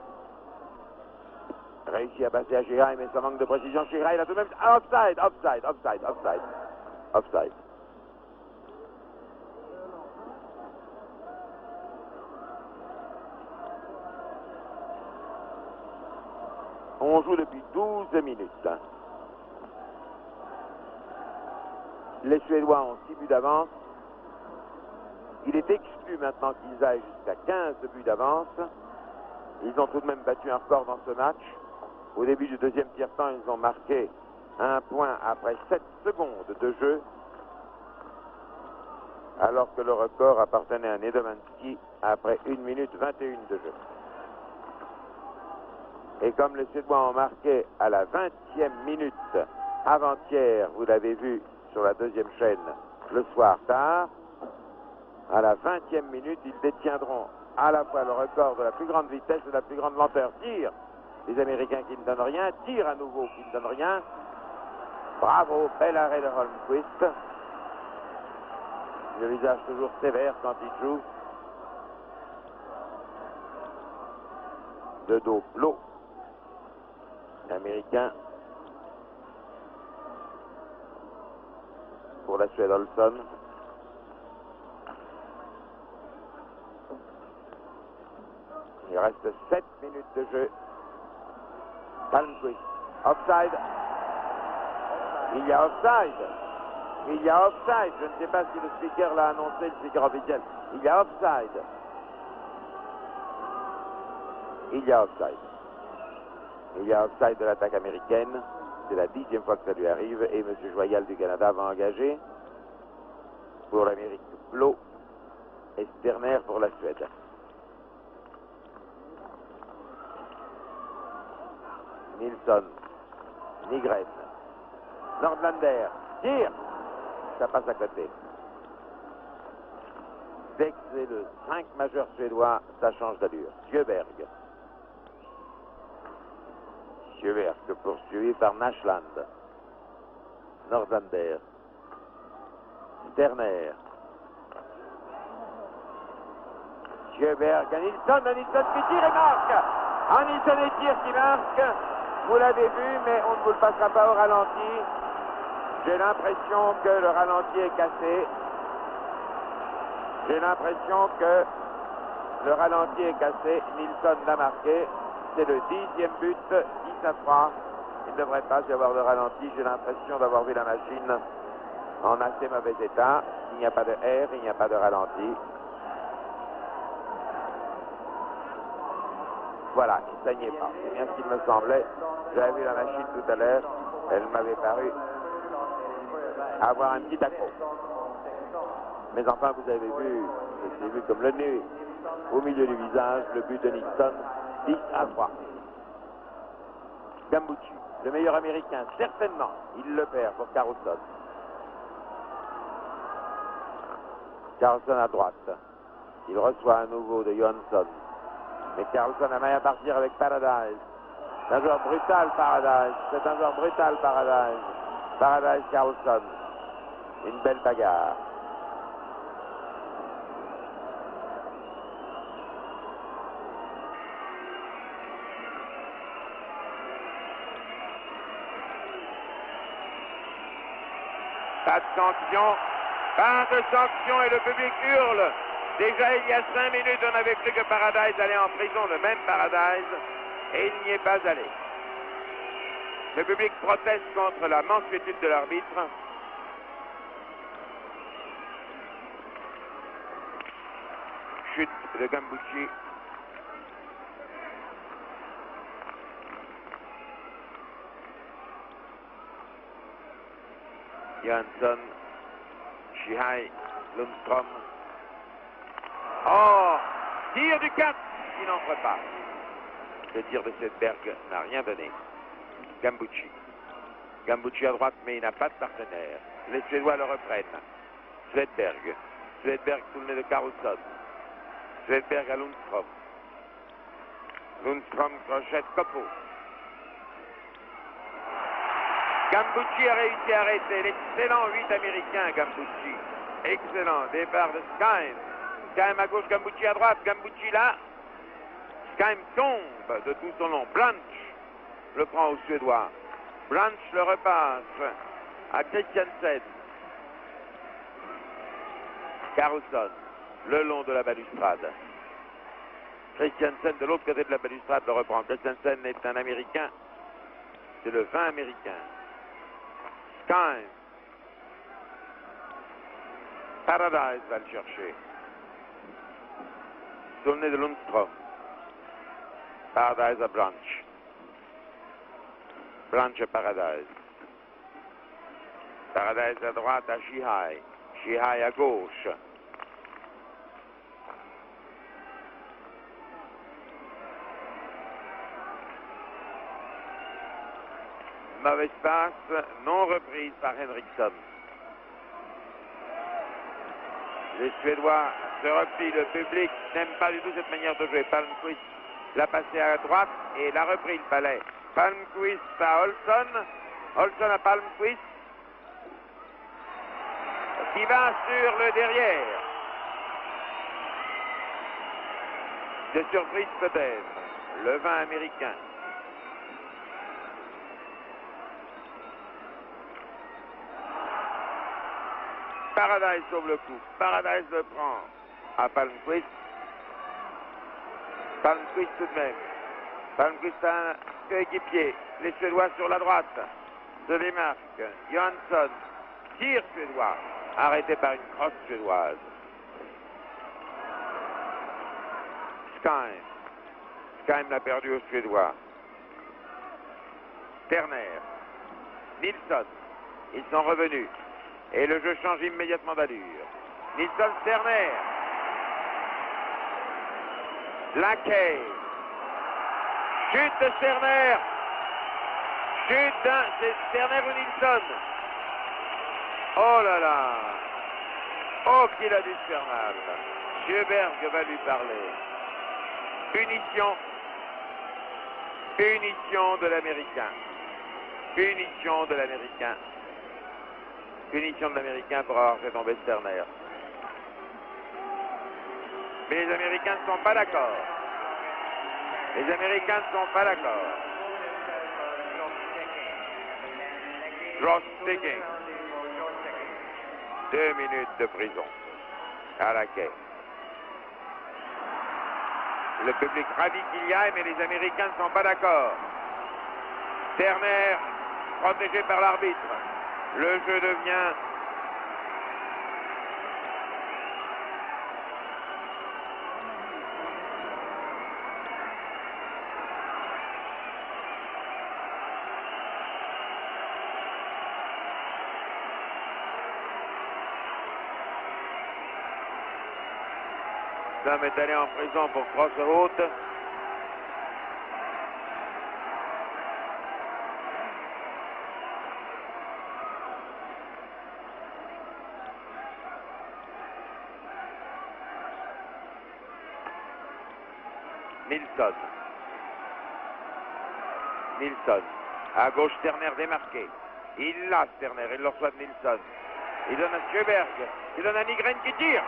Réussit à passer à Shihai, mais ça manque de précision. Shihai, il a tout de même... Offside. On joue depuis 12 minutes. Les Suédois ont 6 buts d'avance. Il est exclu maintenant qu'ils aillent jusqu'à 15 buts d'avance. Ils ont tout de même battu un record dans ce match. Au début du deuxième tiers-temps, ils ont marqué un point après 7 secondes de jeu, alors que le record appartenait à Nedomanski après 1 minute 21 de jeu. Et comme les Suédois ont marqué à la 20e minute avant-hier, vous l'avez vu sur la deuxième chaîne le soir tard, à la 20e minute, ils détiendront à la fois le record de la plus grande vitesse et de la plus grande lenteur. Tir des Américains qui ne donnent rien, tir à nouveau qui ne donne rien. Bravo, bel arrêt de Holmquist. Le visage toujours sévère quand il joue. De dos Plot, américain. Pour la Suède, Olsson. Il reste 7 minutes de jeu. Palmquist. Offside. Il y a offside. Je ne sais pas si le speaker l'a annoncé, le speaker officiel. Il y a offside. Il y a offside de l'attaque américaine. C'est la 10e fois que ça lui arrive. Et M. Joyal du Canada va engager pour l'Amérique Plot et Sterner pour la Suède. Nilsson, Nygren, Nordlander, tire, ça passe à côté. Dès que c'est le 5 majeur suédois, ça change d'allure. Sjöberg poursuivi par Nashland, Nordlander, Sterner, Sjöberg, Nilsson qui tire et marque. Nilsson et tire qui marque. Vous l'avez vu, mais on ne vous le passera pas au ralenti. J'ai l'impression que le ralenti est cassé. Nilsson l'a marqué. C'est le 10e but, 10-3. Il ne devrait pas y avoir de ralenti. J'ai l'impression d'avoir vu la machine en assez mauvais état. Il n'y a pas de R, il n'y a pas de ralenti. Voilà, il ne saignait pas. C'est bien ce qu'il me semblait. J'avais vu la machine tout à l'heure. Elle m'avait paru avoir un petit accro. Mais enfin, vous avez vu, c'est vu comme le nez au milieu du visage, le but de Nixon, 10-3. Gambucci, le meilleur américain, certainement, il le perd pour Carlson. Carlson à droite. Il reçoit à nouveau de Johansson. Mais Carlson a main à partir avec Paradise. C'est un joueur brutal, Paradise. Paradise, Carlson. Une belle bagarre. Pas de sanction et le public hurle. Déjà il y a 5 minutes, on avait cru que Paradise allait en prison, le même Paradise, et il n'y est pas allé. Le public proteste contre la mansuétude de l'arbitre. Chute de Gambucci. Johansson, Shihai, Lundstrom. Oh, tir du 4 qui n'entre pas. Le tir de Sedberg n'a rien donné. Gambucci. Gambucci à droite, mais il n'a pas de partenaire. Les Suédois le reprennent. Swedberg. Swedberg sous le nez de Carlson. Swedberg à Lundstrom. Lundstrom crochette Copo. Gambucci a réussi à arrêter l'excellent 8 américain, Gambucci. Excellent. Départ de Skyme. Skyme à gauche, Gambucci à droite. Gambucci là. Skyme tombe de tout son long. Blanch le prend au Suédois. Blanch le repasse à Christiansen. Carlson le long de la balustrade. Christiansen de l'autre côté de la balustrade le reprend. Christiansen est un Américain. C'est le 20 américain. Skyme. Paradise va le chercher. Sur le nez de Lundstrom. Paradise à Blanch. Blanch à Paradise. Paradise à droite à Shihai. Shihai à gauche. Mauvaise passe, non reprise par Henriksson. Les Suédois se replient, le public n'aime pas du tout cette manière de jouer. Palmquist l'a passé à droite et l'a repris le palais. Palmquist à Olson. Olson à Palmquist. Qui va sur le derrière. De surprise peut-être. Le 20 américain. Paradise sauve le coup. Paradise le prend à Palmquist. Palmquist tout de même. Palmquist a un coéquipier. Les Suédois sur la droite se démarquent. Johansson tire suédois. Arrêté par une crosse suédoise. Skyme. Skyme l'a perdu aux Suédois. Terner. Nilsson. Ils sont revenus. Et le jeu change immédiatement d'allure. Nilsson Terner. Lackey. Chute de Terner. Chute d'un. C'est Terner ou Nilsson. Oh là là. Oh qu'il a du Fernal. Sjöberg va lui parler. Punition. Punition de l'Américain. Punition de l'Américain. Punition de l'Américain pour avoir fait tomber Sterner. Mais les Américains ne sont pas d'accord. Les Américains ne sont pas d'accord. Clock ticking. 2 minutes de prison. À la quai. Le public ravi qu'il y aille, mais les Américains ne sont pas d'accord. Terner, protégé par l'arbitre. Le jeu devient l'homme est allé en prison pour crosse haute. Nilsson. Nilsson. À gauche, Terner démarqué. Il l'a, Terner. Il le reçoit de Nilsson. Il donne à Sjöberg. Il donne à Nygren qui tire.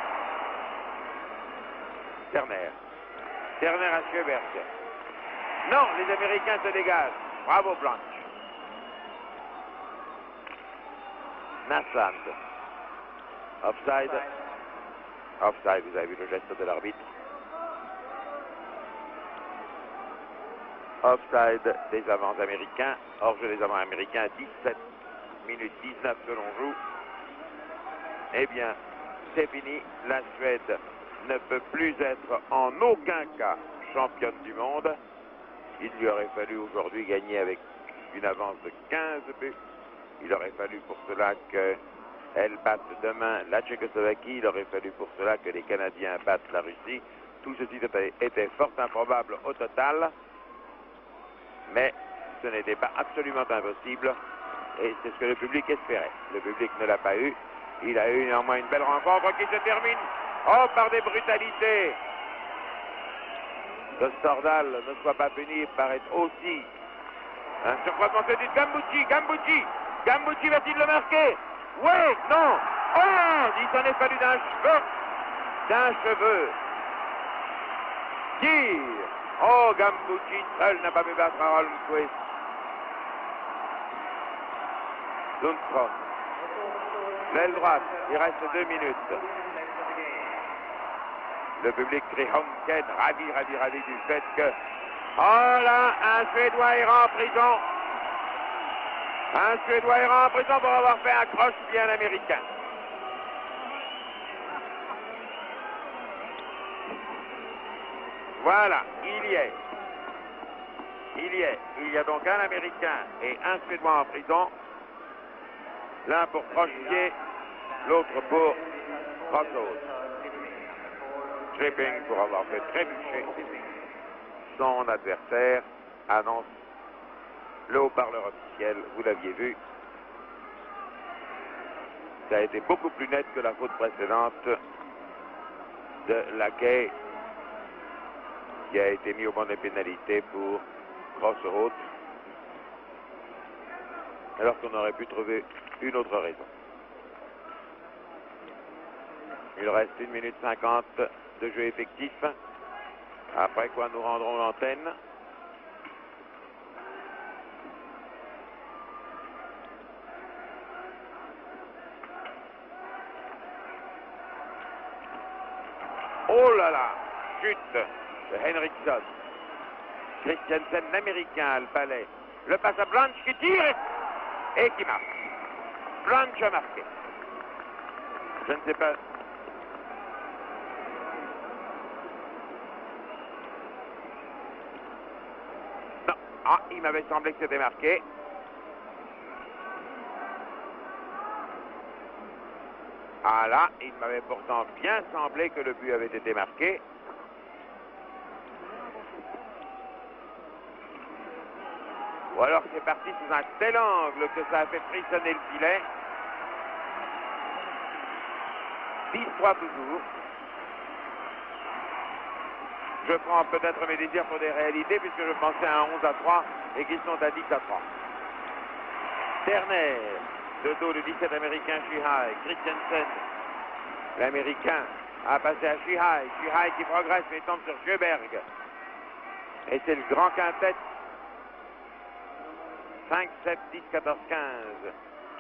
Terner. Terner à Sjöberg. Non, les Américains se dégagent. Bravo, Blanch. Nassand. Offside. Offside, vous avez vu le geste de l'arbitre. Offside des avants américains. Hors-jeu des avants américains, 17 minutes 19 que l'on joue. Eh bien, c'est fini. La Suède ne peut plus être en aucun cas championne du monde. Il lui aurait fallu aujourd'hui gagner avec une avance de 15 buts. Il aurait fallu pour cela qu'elle batte demain la Tchécoslovaquie. Il aurait fallu pour cela que les Canadiens battent la Russie. Tout ceci était fort improbable au total. Mais Ce n'était pas absolument impossible. Et c'est ce que le public espérait. Le public ne l'a pas eu. Il a eu néanmoins une belle rencontre qui se termine par des brutalités. Que Stordal ne soit pas puni paraît aussi un surcroîtement de Gambucci va-t-il le marquer? Oui, non. Oh, il s'en est fallu d'un cheveu. Tire. Oh, Gambucci seul n'a pas pu battre Holmquist. Lundstrom. L'aile droite, il reste 2 minutes. Le public crie Honken, ravi du fait que... Oh là, un Suédois ira en prison. Un Suédois ira en prison pour avoir fait un croche-pied à l'Américain. Voilà, il y est. Il y a donc un Américain et un Suédois en prison. L'un pour croche-pied, l'autre pour cross-out. Tripping pour avoir fait trébucher son adversaire, annonce le haut-parleur officiel, vous l'aviez vu. Ça a été beaucoup plus net que la faute précédente de Lackey, qui a été mis au banc des pénalités pour cross-route, alors qu'on aurait pu trouver une autre raison. Il reste 1 minute 50 de jeu effectif, après quoi nous rendrons l'antenne. Oh là là, chute de Henriksson. Christiansen, l'américain, le palais. Le passe à Blanche qui tire et qui marque. Blanche a marqué. Je ne sais pas. Non, il m'avait semblé que c'était marqué. Ah là, il m'avait pourtant bien semblé que le but avait été marqué. Ou alors c'est parti sous un tel angle que ça a fait frissonner le filet. 10-3 toujours. Je prends peut-être mes désirs pour des réalités puisque je pensais à un 11-3 et qu'ils sont à 10-3. Terner, de dos le 17 américain Shihai. Christiansen, l'américain, a passé à Shihai. Shihai qui progresse mais tombe sur Sjöberg. Et c'est le grand quintet 5, 7, 10, 14, 15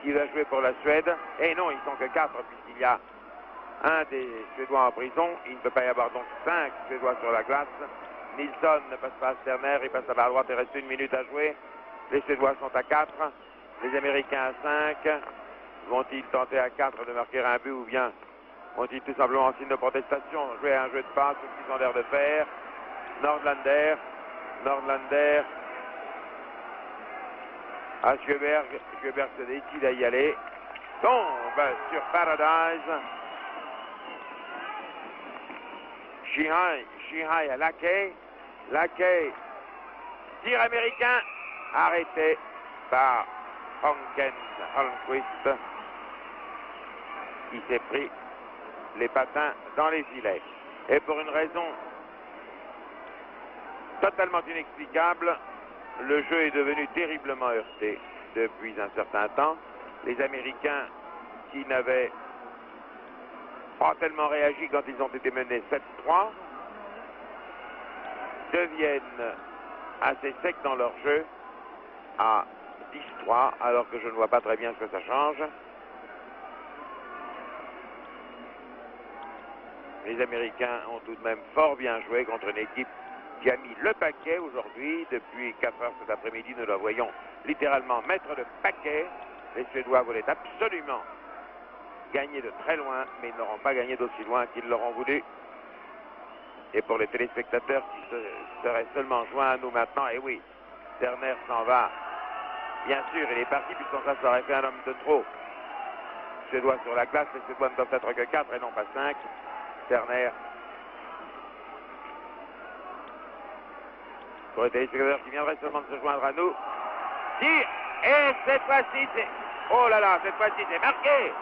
qui va jouer pour la Suède. Et non, ils sont que 4 puisqu'il y a un des Suédois en prison. Il ne peut pas y avoir donc 5 Suédois sur la glace. Nilsson ne passe pas à Sterner, il passe à la droite, il reste 1 minute à jouer. Les Suédois sont à 4, les Américains à 5. Vont-ils tenter à 4 de marquer un but ou bien vont-ils tout simplement en signe de protestation jouer un jeu de passe, ce qu'ils ont l'air de faire? Nordlander à Sjöberg se décide à y aller, tombe sur Paradise. Shihai à Lackey, tir américain, arrêté par Holmquist, qui s'est pris les patins dans les filets. Et pour une raison totalement inexplicable, le jeu est devenu terriblement heurté depuis un certain temps. Les Américains, qui n'avaient pas tellement réagi quand ils ont été menés 7-3, deviennent assez secs dans leur jeu à 10-3, alors que je ne vois pas très bien ce que ça change. Les Américains ont tout de même fort bien joué contre une équipe qui a mis le paquet aujourd'hui. Depuis 4 heures cet après-midi, nous la voyons littéralement mettre le paquet. Les Suédois voulaient absolument gagner de très loin, mais ils n'auront pas gagné d'aussi loin qu'ils l'auront voulu. Et pour les téléspectateurs qui seraient seulement joints à nous maintenant, et oui, Terner s'en va. Bien sûr, il est parti, puisqu'en ça aurait fait un homme de trop. Suédois sur la glace, les Suédois ne doivent être que 4 et non pas 5. Terner. Pour les téléspectateurs qui viendraient seulement de se joindre à nous, Tire. Et cette fois-ci, c'est... Oh là là, cette fois-ci, c'est marqué.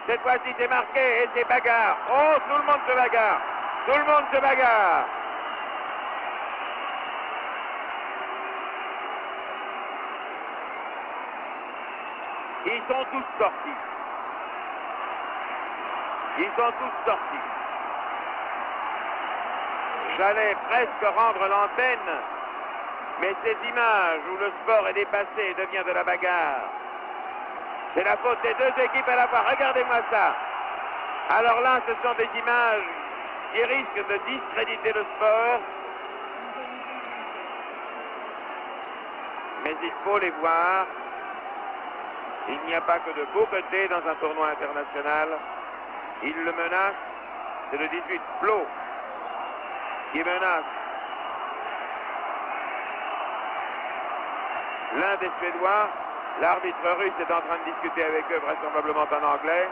Cette fois-ci, c'est marqué et c'est bagarre. Oh, tout le monde se bagarre. Tout le monde se bagarre. Ils sont tous sortis. Ils sont tous sortis. J'allais presque rendre l'antenne, mais ces images où le sport est dépassé et devient de la bagarre, c'est la faute des deux équipes à la fois. Regardez-moi ça. Alors là, ce sont des images qui risquent de discréditer le sport. Mais il faut les voir. Il n'y a pas que de beaux côtés dans un tournoi international. Il le menace. C'est le 18 Flo qui menace l'un des Suédois. L'arbitre russe est en train de discuter avec eux, vraisemblablement en anglais.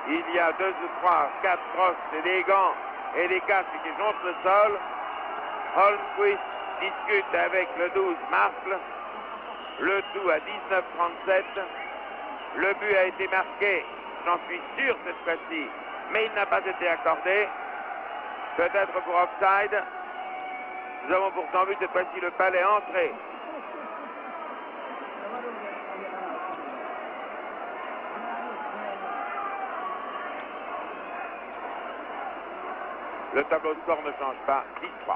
Il y a 2 ou 3, 4 crosses et des gants et des casques qui jonchent le sol. Holmquist discute avec le 12 Markle. Le tout à 19-37. Le but a été marqué, j'en suis sûr cette fois-ci, mais il n'a pas été accordé. Peut-être pour offside. Nous avons pourtant vu cette fois-ci le palais entrer. Le tableau de score ne change pas, 10-3.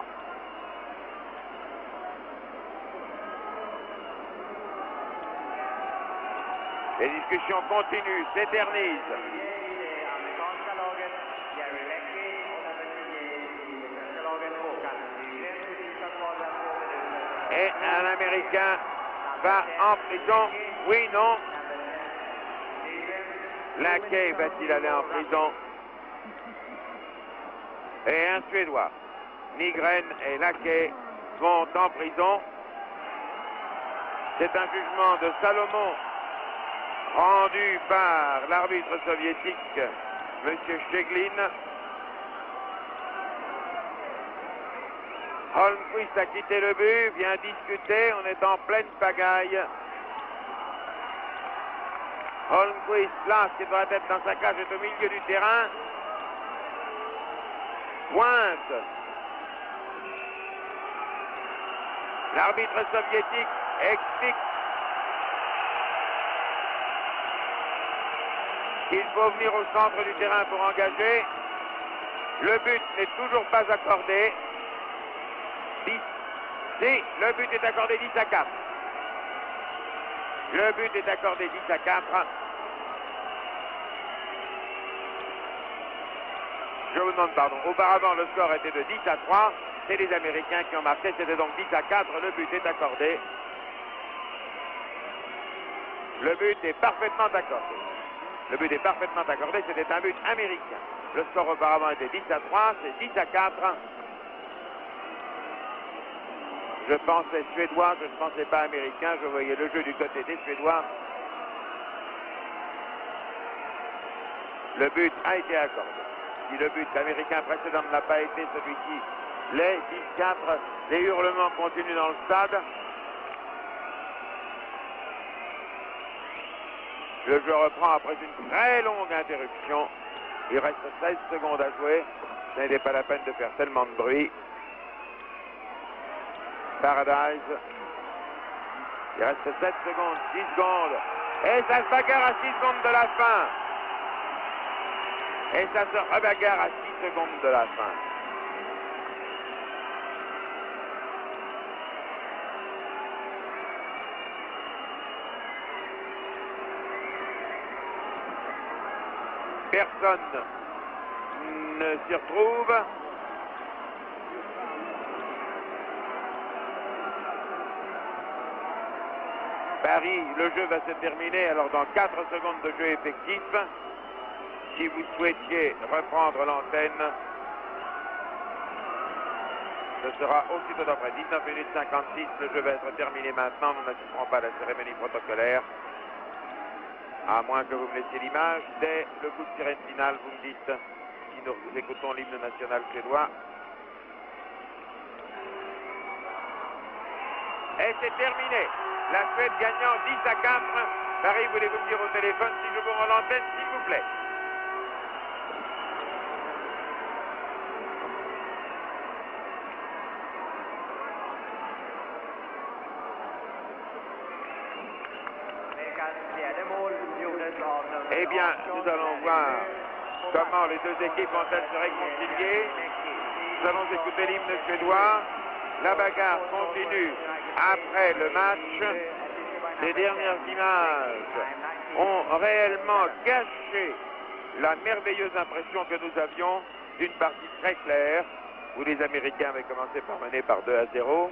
Les discussions continuent, s'éternisent. Et un Américain va en prison. Oui, non. Laquais va-t-il aller en prison? Et un Suédois, Nygren et Laquais, vont en prison. C'est un jugement de Salomon rendu par l'arbitre soviétique, M. Sheglin. Holmquist a quitté le but, vient discuter, on est en pleine pagaille. Holmquist, là, qui doit être dans sa cage, est au milieu du terrain. Pointe. L'arbitre soviétique explique qu'il faut venir au centre du terrain pour engager. Le but n'est toujours pas accordé. 10. Si, le but est accordé 10-4. Le but est accordé 10-4. Je vous demande pardon. Auparavant, le score était de 10-3. C'est les Américains qui ont marqué. C'était donc 10-4. Le but est accordé. Le but est parfaitement accordé. Le but est parfaitement accordé. C'était un but américain. Le score auparavant était 10-3. C'est 10-4. Je pensais suédois. Je ne pensais pas américain. Je voyais le jeu du côté des Suédois. Le but a été accordé. Si le but américain précédent n'a pas été, celui-ci l'est. 10-4. Les hurlements continuent dans le stade. Le jeu reprend après une très longue interruption. Il reste 16 secondes à jouer. Ce n'était pas la peine de faire tellement de bruit. Paradise. Il reste 7 secondes, 10 secondes. Et ça se bagarre à 6 secondes de la fin. Et ça se rebagarre à 6 secondes de la fin. Personne ne s'y retrouve. Paris, le jeu va se terminer alors dans 4 secondes de jeu effectif. Si vous souhaitiez reprendre l'antenne, ce sera aussitôt d'après 19 minutes 56. Le jeu va être terminé maintenant. Nous n'assisterons pas à la cérémonie protocolaire. À moins que vous me laissiez l'image. Dès le coup de sirène final, vous me dites si nous écoutons l'hymne national suédois. Et c'est terminé. La Suède gagnant 10-4. Paris, voulez-vous me dire au téléphone si je vous rends l'antenne, s'il vous plaît? Eh bien, nous allons voir comment les deux équipes vont-elles se réconcilier. Nous allons écouter l'hymne suédois. La bagarre continue après le match. Les dernières images ont réellement gâché la merveilleuse impression que nous avions d'une partie très claire où les Américains avaient commencé par mener par 2-0.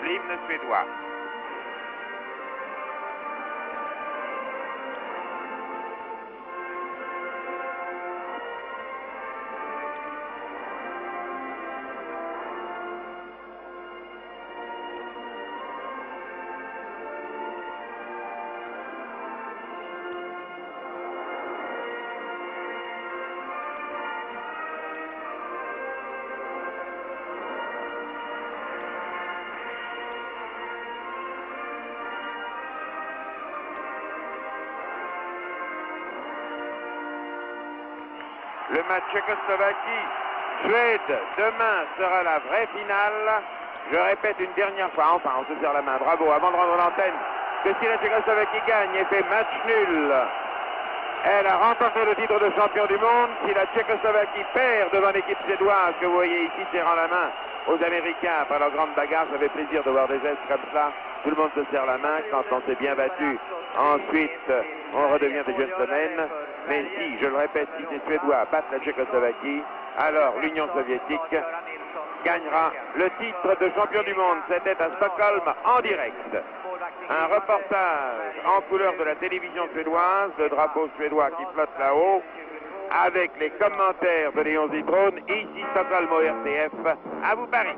L'hymne suédois. Le match Tchécoslovaquie-Suède, demain sera la vraie finale. Je répète une dernière fois, enfin on se serre la main, bravo, avant de rendre l'antenne, que si la Tchécoslovaquie gagne et fait match nul, elle a remporté le titre de champion du monde. Si la Tchécoslovaquie perd devant l'équipe suédoise, que vous voyez ici serrant la main aux Américains après leur grande bagarre, ça fait plaisir de voir des gestes comme ça. Tout le monde se serre la main quand on s'est bien battu. Ensuite, on redevient des gentlemen. Mais si, je le répète, si les Suédois battent la Tchécoslovaquie, alors l'Union soviétique gagnera le titre de champion du monde. C'était à Stockholm en direct. Un reportage en couleur de la télévision suédoise, le drapeau suédois qui flotte là-haut, avec les commentaires de Léon Zitrone, ici Stockholm au RTF. À vous Paris.